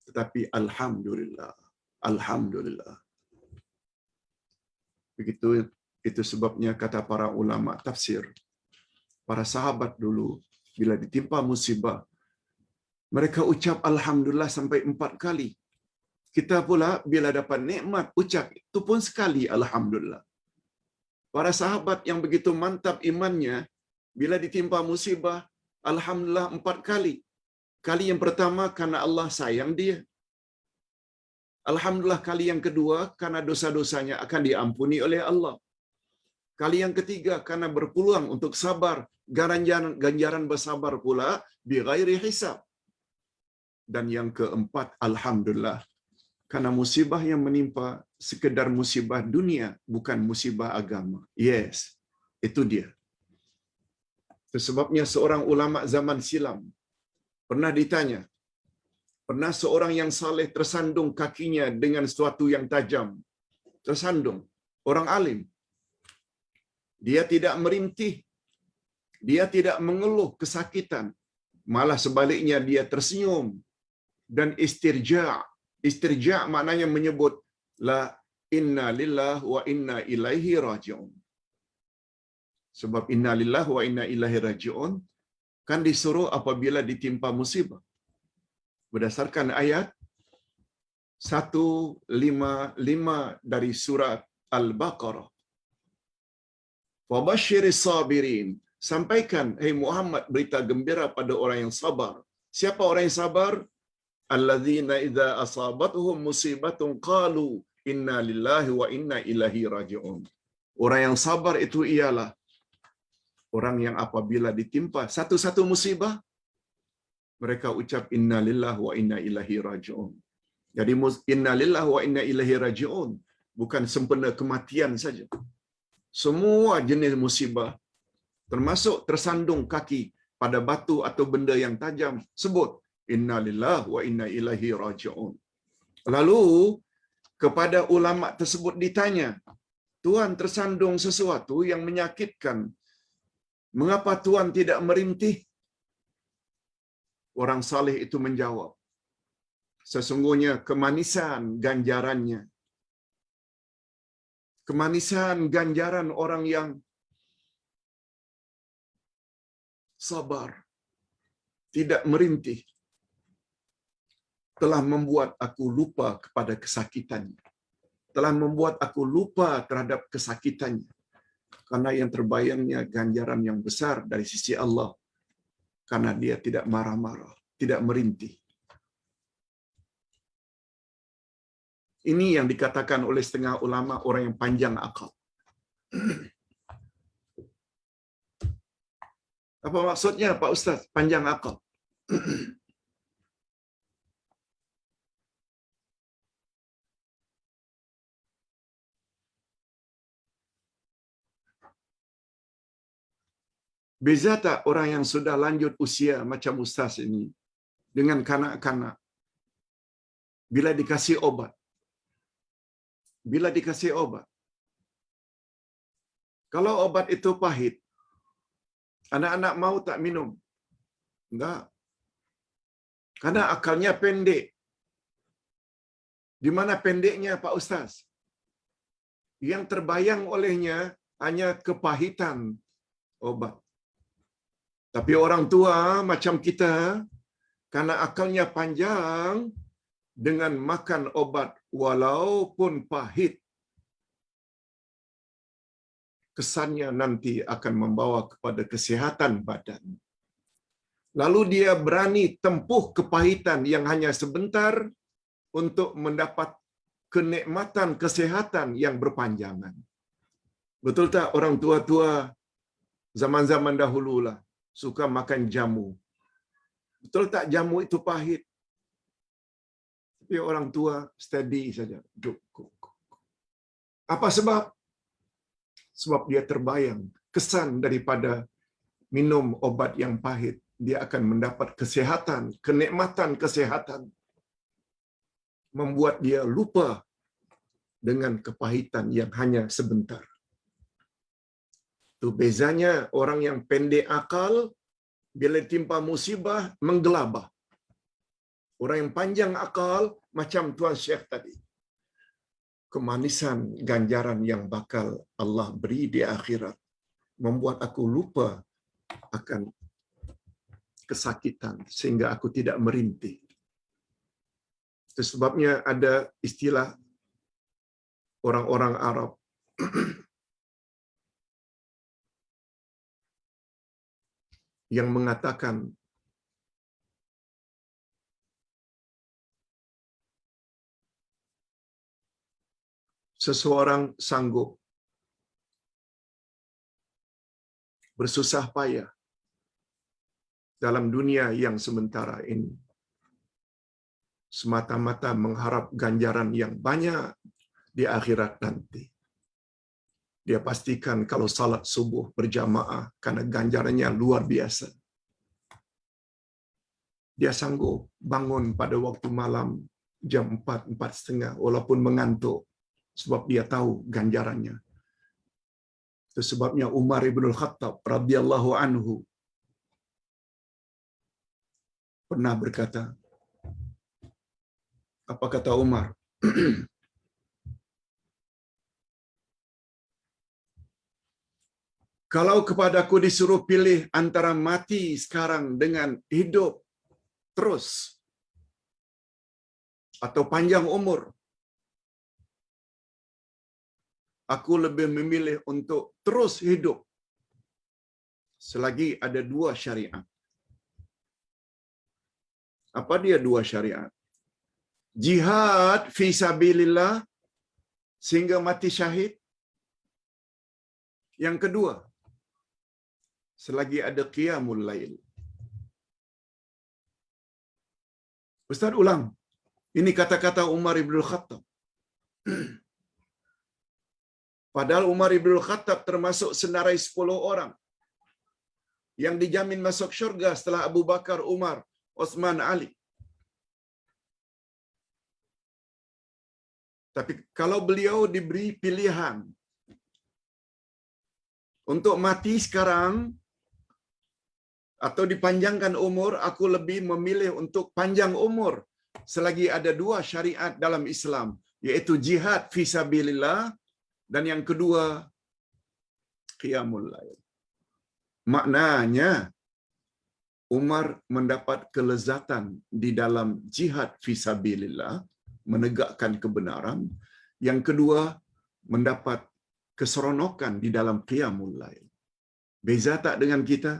tetapi alhamdulillah, alhamdulillah. Begitu, itu sebabnya kata para ulama tafsir, para sahabat dulu bila ditimpa musibah, mereka ucap alhamdulillah sampai 4 kali. Kita pula bila dapat nikmat ucap itu pun sekali alhamdulillah. Para sahabat yang begitu mantap imannya, bila ditimpa musibah, alhamdulillah 4 kali. Kali yang pertama karena Allah sayang dia. Alhamdulillah kali yang kedua karena dosa-dosanya akan diampuni oleh Allah. Kali yang ketiga karena berpeluang untuk sabar, ganjaran bersabar pula bighairi hisab. Dan yang keempat, alhamdulillah, karena musibah yang menimpa sekedar musibah dunia, bukan musibah agama. Yes, itu dia. Sebabnya seorang ulama zaman silam pernah ditanya, Pernah seorang yang saleh tersandung kakinya dengan sesuatu yang tajam. Tersandung. Orang alim. Dia tidak merintih. Dia tidak mengeluh kesakitan. Malah sebaliknya dia tersenyum dan istirja'. Istirja' maknanya menyebut la inna lillahi wa inna ilaihi raji'un. Sebab inna lillahi wa inna ilaihi raji'un kan disuruh apabila ditimpa musibah. Berdasarkan ayat 155 dari surat Al-Baqarah. Wabashiris sabirin. Sampaikan, hey Muhammad, berita gembira pada orang yang sabar. Siapa orang yang sabar? Alladzina idza asabatuhum musibatun qalu inna lillahi wa inna ilaihi raji'un. Orang yang sabar itu ialah orang yang apabila ditimpa satu-satu musibah, mereka ucap inna lillahi wa inna ilaihi raji'un. Jadi inna lillahi wa inna ilaihi raji'un bukan sempena kematian saja. Semua jenis musibah, termasuk tersandung kaki pada batu atau benda yang tajam, sebut inna lillahi wa inna ilaihi raji'un. Lalu kepada ulama tersebut ditanya, Tuhan tersandung sesuatu yang menyakitkan, mengapa Tuhan tidak merintih? Orang saleh itu menjawab, sesungguhnya kemanisan ganjarannya, kemanisan ganjaran orang yang sabar, tidak merintih, telah membuat aku lupa kepada kesakitannya. Telah membuat aku lupa terhadap kesakitannya. Karena yang terbayangnya ganjaran yang besar dari sisi Allah. Karena dia tidak marah-marah, tidak merintih. Ini yang dikatakan oleh setengah ulama orang yang panjang akal. Apa maksudnya Pak Ustaz? Panjang akal. Beza tak orang yang sudah lanjut usia macam Ustaz ini dengan kanak-kanak bila dikasih obat? Bila dikasih obat, kalau obat itu pahit, anak-anak mau tak minum? Enggak. Karena akalnya pendek. Di mana pendeknya Pak Ustaz? Yang terbayang olehnya hanya kepahitan obat. Tapi orang tua macam kita, karena akalnya panjang, dengan makan obat walaupun pahit, kesannya nanti akan membawa kepada kesihatan badan. Lalu dia berani tempuh kepahitan yang hanya sebentar untuk mendapat kenikmatan kesihatan yang berpanjangan. Betul tak orang tua-tua zaman-zaman dahulu lah suka makan jamu? Betul tak jamu itu pahit? Tapi orang tua steady saja. Apa sebab? Sebab dia terbayang kesan daripada minum obat yang pahit. Dia akan mendapat kesehatan, kenikmatan kesehatan. Membuat dia lupa dengan kepahitan yang hanya sebentar. Itu bezanya orang yang pendek akal, bila timpa musibah, menggelabah. Orang yang panjang akal, macam Tuan Syekh tadi. Kemanisan ganjaran yang bakal Allah beri di akhirat membuat aku lupa akan kesakitan sehingga aku tidak merintih. Itu sebabnya ada istilah orang-orang Arab yang mengatakan seseorang sanggup bersusah payah dalam dunia yang sementara ini semata-mata mengharap ganjaran yang banyak di akhirat nanti. Dia pastikan kalau salat subuh berjamaah karena ganjarannya luar biasa. dia sanggup bangun pada waktu malam jam 4, 4:30 walaupun mengantuk sebab dia tahu ganjarannya. Itu sebabnya Umar ibn Khattab radhiyallahu anhu pernah berkata, apa kata Umar? Kalau kepadaku disuruh pilih antara mati sekarang dengan hidup terus atau panjang umur, aku lebih memilih untuk terus hidup selagi ada dua syariat. Apa dia dua syariat? Jihad fi sabilillah sehingga mati syahid. Yang kedua, selagi ada qiyamul lail. Ustaz ulang. Ini kata-kata Umar ibn Khattab. Padahal Umar ibn Khattab termasuk senarai 10 orang yang dijamin masuk syurga setelah Abu Bakar, Umar, Utsman, Ali. Tapi kalau beliau diberi pilihan untuk mati sekarang atau dipanjangkan umur, aku lebih memilih untuk panjang umur selagi ada dua syariat dalam Islam, yaitu jihad fi sabilillah dan yang kedua qiyamul lail. Maknanya Umar mendapat kelezatan di dalam jihad fi sabilillah, menegakkan kebenaran. Yang kedua, mendapat keseronokan di dalam qiyamul lail. Beza tak dengan kita?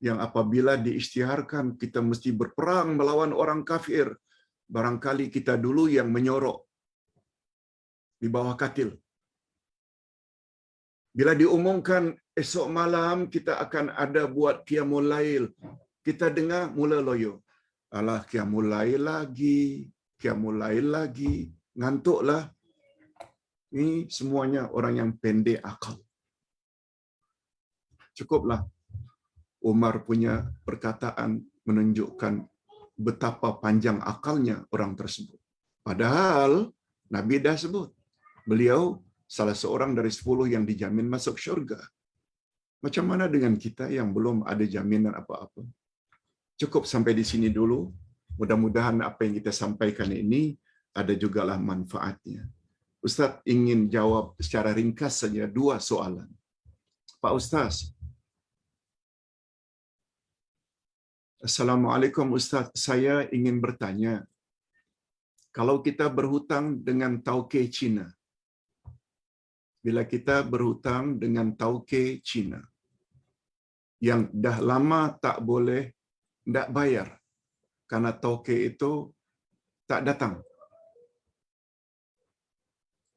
Yang apabila diisytiharkan kita mesti berperang melawan orang kafir, barangkali kita dulu yang menyorok di bawah katil. Bila diumumkan esok malam kita akan ada buat qiyamul lail, kita dengar mula loyo. Alah, qiyamul lail lagi, qiyamul lail lagi, ngantuklah. Ini semuanya orang yang pendek akal. Cukuplah. Umar punya perkataan menunjukkan betapa panjang akalnya orang tersebut. Padahal Nabi dah sebut, beliau salah seorang dari 10 yang dijamin masuk syurga. Macam mana dengan kita yang belum ada jaminan apa-apa? Cukup sampai di sini dulu. Mudah-mudahan apa yang kita sampaikan ini ada jugalah manfaatnya. Ustaz ingin jawab secara ringkas saja 2 soalan. Pak Ustaz. Assalamualaikum Ustaz. Saya ingin bertanya, kalau kita berhutang dengan tauke Cina, bila kita berhutang dengan tauke Cina yang dah lama tak boleh tak bayar karena tauke itu tak datang.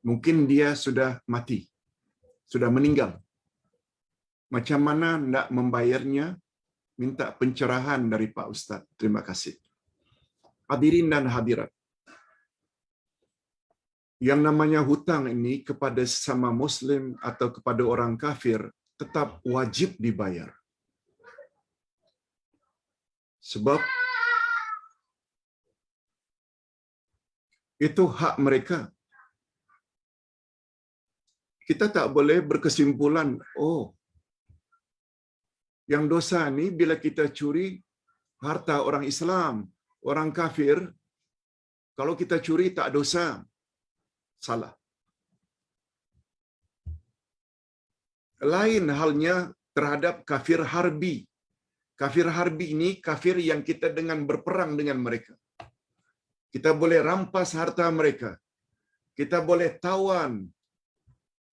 Mungkin dia sudah mati, sudah meninggal. Macam mana nak membayarnya? Minta pencerahan dari Pak Ustaz. Terima kasih. Hadirin dan hadirat. Yang namanya hutang ini kepada sesama Muslim atau kepada orang kafir tetap wajib dibayar. Sebab itu hak mereka. Kita tak boleh berkesimpulan, oh, yang dosa ni bila kita curi harta orang Islam, orang kafir, kalau kita curi tak dosa. Salah. Lain halnya terhadap kafir harbi. Kafir harbi ini kafir yang kita dengan berperang dengan mereka. Kita boleh rampas harta mereka. Kita boleh tawan,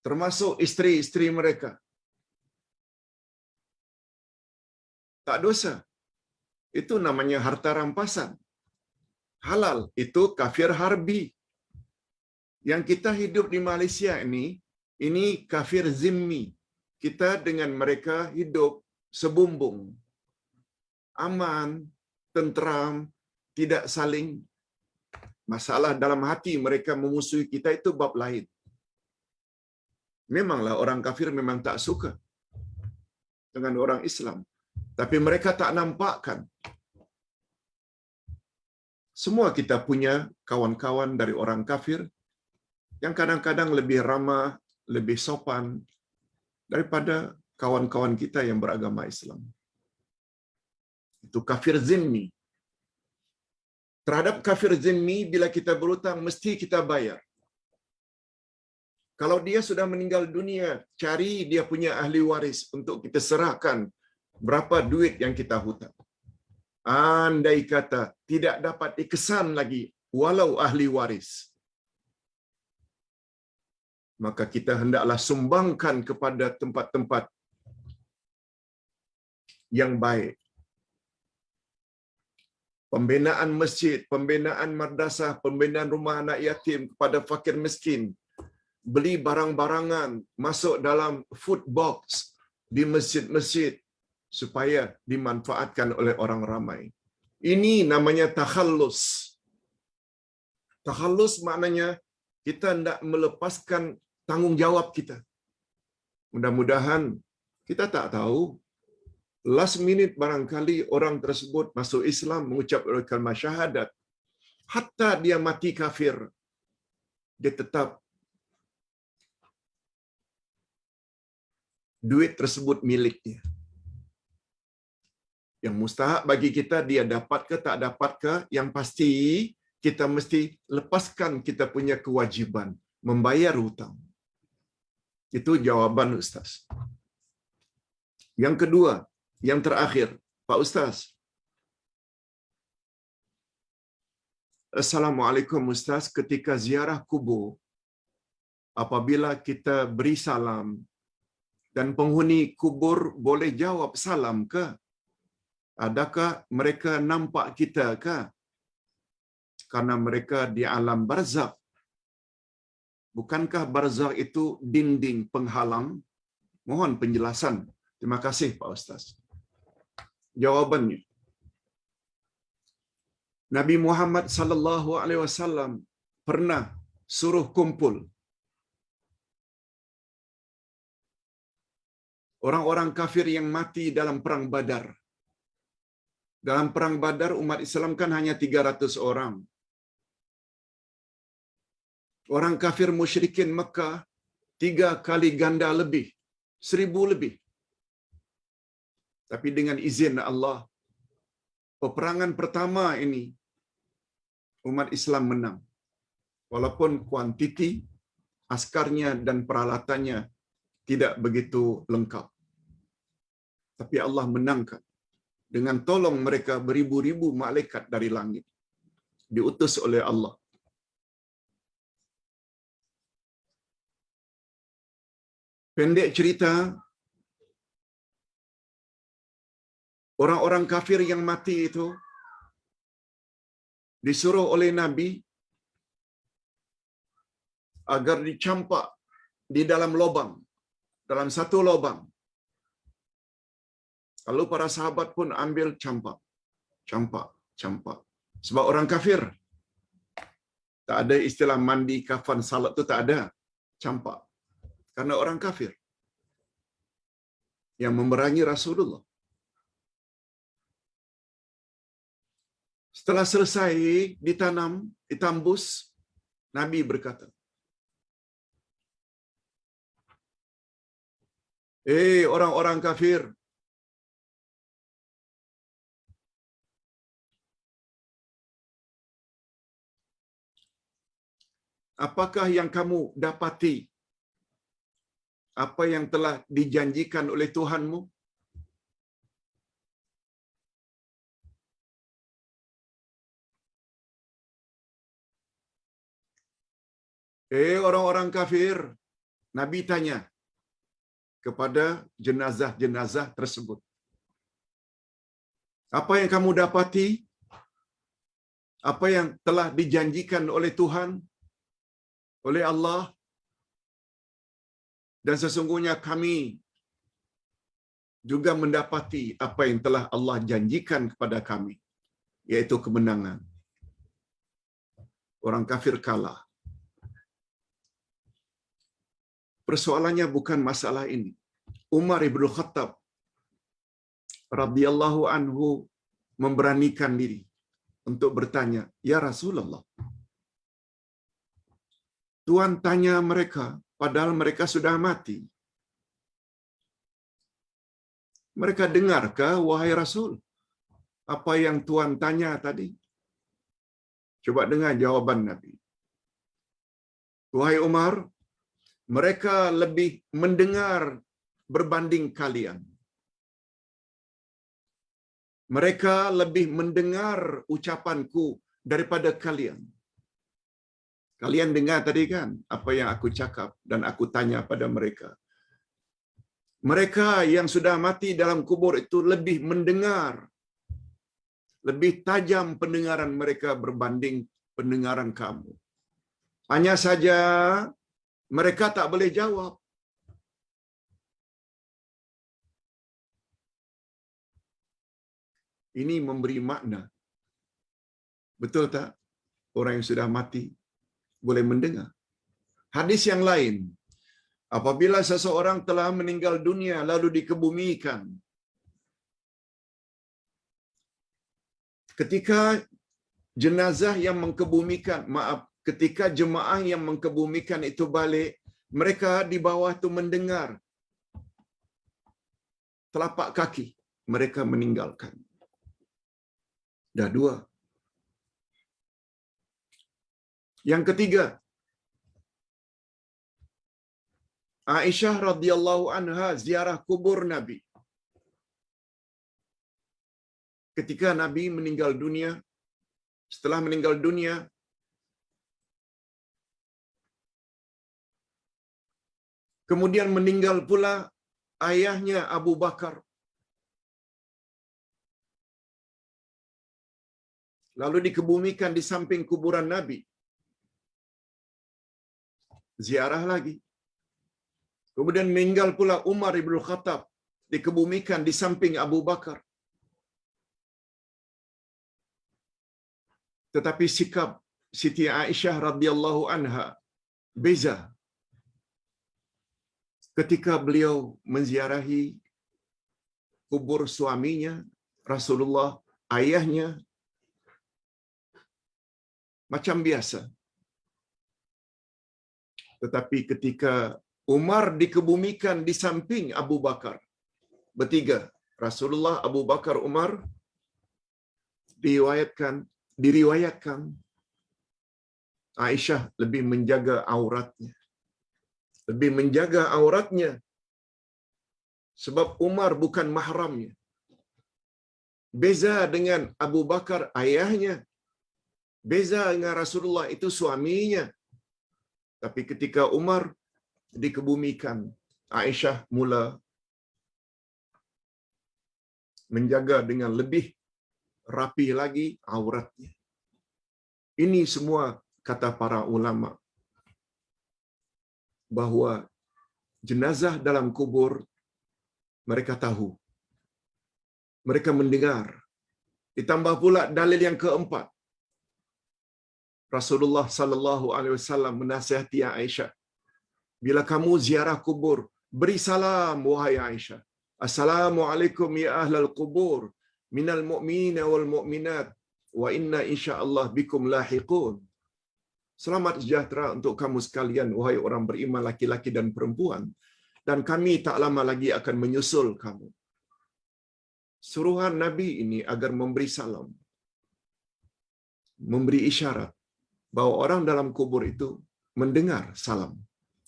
termasuk isteri-isteri mereka. Tak dosa. Itu namanya harta rampasan. Halal. Itu kafir harbi. Yang kita hidup di Malaysia ini kafir zimmi. Kita dengan mereka hidup sebumbung. Aman, tenteram, tidak saling masalah dalam hati mereka memusuhi kita, itu bab lain. Memanglah orang kafir memang tak suka dengan orang Islam. Tapi mereka tak nampakkan. Semua kita punya kawan-kawan dari orang kafir yang kadang-kadang lebih ramah, lebih sopan daripada kawan-kawan kita yang beragama Islam. Itu kafir zimmi. Terhadap kafir zimmi, bila kita berhutang, mesti kita bayar. Kalau dia sudah meninggal dunia, cari dia punya ahli waris untuk kita serahkan berapa duit yang kita hutang. Andai kata tidak dapat dikesan lagi walau ahli waris, maka kita hendaklah sumbangkan kepada tempat-tempat yang baik. Pembinaan masjid, pembinaan madrasah, pembinaan rumah anak yatim kepada fakir miskin. Beli barang-barangan, masuk dalam food box di masjid-masjid supaya dimanfaatkan oleh orang ramai. Ini namanya takhallus. Takhallus maknanya kita hendak melepaskan tanggungjawab kita. Mudah-mudahan kita tak tahu, last minute barangkali orang tersebut masuk Islam, mengucap kalimah syahadat. Hatta dia mati kafir, dia tetap duit tersebut miliknya. Yang mustahak bagi kita, dia dapat ke tak dapat ke, yang pasti kita mesti lepaskan kita punya kewajiban membayar hutang. Itu jawaban Ustaz. Yang kedua, yang terakhir, Pak Ustaz. Assalamualaikum Ustaz, ketika ziarah kubur, apabila kita beri salam dan penghuni kubur boleh jawab salam ke? Adakah mereka nampak kita ke? Karena mereka di alam barzakh. Bukankah barzakh itu dinding penghalang? Mohon penjelasan. Terima kasih Pak Ustaz. Jawabannya, Nabi Muhammad sallallahu alaihi wasallam pernah suruh kumpul orang-orang kafir yang mati dalam perang Badar. Dalam perang Badar umat Islam kan hanya 300 orang. Orang kafir musyrikin Mekah 3 kali ganda lebih, 1000 lebih. Tapi dengan izin Allah, peperangan pertama ini umat Islam menang. Walaupun kuantiti askarnya dan peralatannya tidak begitu lengkap. Tapi Allah menangkan. Dengan tolong mereka beribu-ribu malaikat dari langit. Diutus oleh Allah. Pendek cerita, orang-orang kafir yang mati itu disuruh oleh Nabi agar dicampak di dalam lubang, dalam satu lubang. Lalu para sahabat pun ambil campak. Sebab orang kafir. Tak ada istilah mandi, kafan, salat tu tak ada. Campak. Karena orang kafir yang memerangi Rasulullah. Setelah selesai ditanam, ditambus, Nabi berkata, orang-orang kafir, apakah yang kamu dapati? Apa yang telah dijanjikan oleh Tuhanmu? Orang-orang kafir, Nabi tanya kepada jenazah-jenazah tersebut. Apa yang kamu dapati? Apa yang telah dijanjikan oleh Tuhan? Oleh Allah? Dan sesungguhnya kami juga mendapati apa yang telah Allah janjikan kepada kami, yaitu kemenangan. Orang kafir kalah. Persoalannya bukan masalah ini. Umar ibn Khattab radhiyallahu anhu memberanikan diri untuk bertanya, "Ya Rasulullah, Tuhan tanya mereka padahal mereka sudah mati. Mereka dengarkah, wahai Rasul, apa yang Tuhan tanya tadi?" Coba dengar jawaban Nabi. "Wahai Umar, mereka lebih mendengar berbanding kalian. Mereka lebih mendengar ucapanku daripada kalian. Kalian dengar tadi kan apa yang aku cakap dan aku tanya pada mereka. Mereka yang sudah mati dalam kubur itu lebih mendengar, lebih tajam pendengaran mereka berbanding pendengaran kamu. Hanya saja mereka tak boleh jawab." Ini memberi makna. Betul tak? Orang yang sudah mati boleh mendengar. Hadis yang lain, apabila seseorang telah meninggal dunia lalu dikebumikan, ketika jenazah yang mengkebumikan, ketika jemaah yang mengkebumikan itu balik, mereka di bawah itu mendengar telapak kaki mereka meninggalkan. Dah dua. Yang ketiga, Aisyah radhiyallahu anha ziarah kubur Nabi. Ketika Nabi meninggal dunia, setelah meninggal dunia, kemudian meninggal pula ayahnya Abu Bakar. Lalu dikebumikan di samping kuburan Nabi. Ziarah lagi. Kemudian meninggal pula Umar ibn Khattab, dikebumikan di samping Abu Bakar. Tetapi sikap Siti Aisyah radhiyallahu anha beza. Ketika beliau menziarahi kubur suaminya, Rasulullah, ayahnya, macam biasa. Tetapi ketika Umar dikebumikan di samping Abu Bakar, bertiga, Rasulullah, Abu Bakar, Umar, diriwayatkan Aisyah lebih menjaga auratnya. Lebih menjaga auratnya sebab Umar bukan mahramnya. Beza dengan Abu Bakar, ayahnya. Beza dengan Rasulullah, itu suaminya. Tapi ketika Umar dikebumikan, Aisyah mula menjaga dengan lebih rapi lagi auratnya. Ini semua kata para ulama bahawa jenazah dalam kubur mereka tahu, mereka mendengar. Ditambah pula dalil yang keempat, Rasulullah sallallahu alaihi wasallam menasihati Aisyah, bila kamu ziarah kubur, beri salam wahai Aisyah. Assalamualaikum ya ahlal kubur minal mu'minina wal mu'minat wa inna insyaallah bikum lahiqun. Selamat sejahtera untuk kamu sekalian wahai orang beriman laki-laki dan perempuan, dan kami tak lama lagi akan menyusul kamu. Suruhan Nabi ini agar memberi salam, memberi isyarat bahawa orang dalam kubur itu mendengar salam.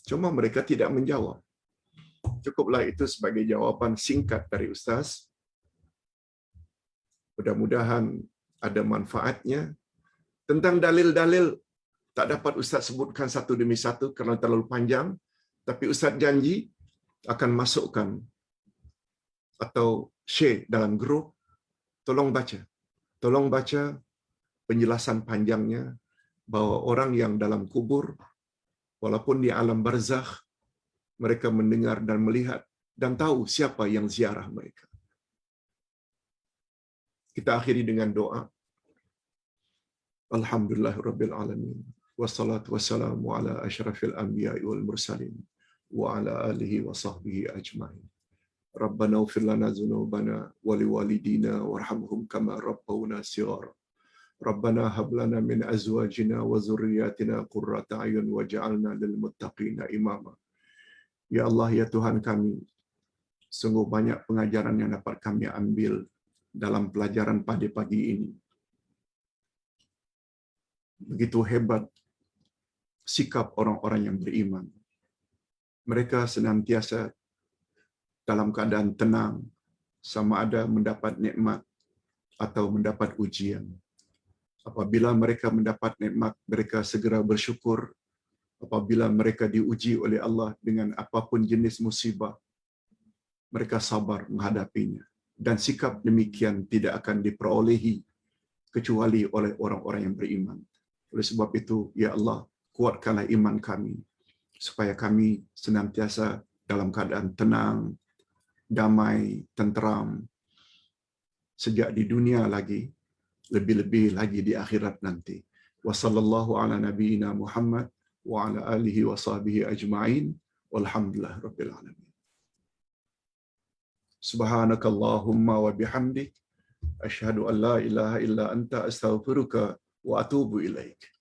Cuma mereka tidak menjawab. Cukuplah itu sebagai jawapan singkat dari Ustaz. Mudah-mudahan ada manfaatnya. Tentang dalil-dalil tak dapat Ustaz sebutkan satu demi satu kerana terlalu panjang. Tapi Ustaz janji akan masukkan atau share dalam grup. Tolong baca. Tolong baca penjelasan panjangnya bahawa orang yang dalam kubur, walaupun di alam barzakh, mereka mendengar dan melihat dan tahu siapa yang ziarah mereka. Kita akhiri dengan doa. Alhamdulillahirabbil alamin. Wassalatu wassalamu ala asyrafil anbiya'i wal mursalin wa ala alihi wa sahbihi ajmain. Rabbana ighfir lana dhunubana wa liwalidina warhamhum kama rabbawna shighara. Rabbana hab lana min azwajina wa dhurriyyatina qurrata a'yun waj'alna lil muttaqina imama. Ya Allah, ya Tuhan kami, sungguh banyak pengajaran yang dapat kami ambil dalam pelajaran pada pagi ini. Begitu hebat sikap orang-orang yang beriman. Mereka senantiasa dalam keadaan tenang, sama ada mendapat nikmat atau mendapat ujian. Apabila mereka mendapat nikmat, mereka segera bersyukur. Apabila mereka diuji oleh Allah dengan apapun jenis musibah, mereka sabar menghadapinya. Dan sikap demikian tidak akan diperolehi kecuali oleh orang-orang yang beriman. Oleh sebab itu, ya Allah, kuatkanlah iman kami, supaya kami senantiasa dalam keadaan tenang, damai, tenteram, sejak di dunia lagi, lebih-lebih lagi di akhirat nanti. Wa sallallahu ala nabiyyina Muhammad wa ala alihi wa sahbihi ajma'in. Walhamdulillah rabbil alamin. Subhanakallahumma wa bihamdik, asyhadu an la ilaha illa anta astaghfiruka wa atubu ilaik.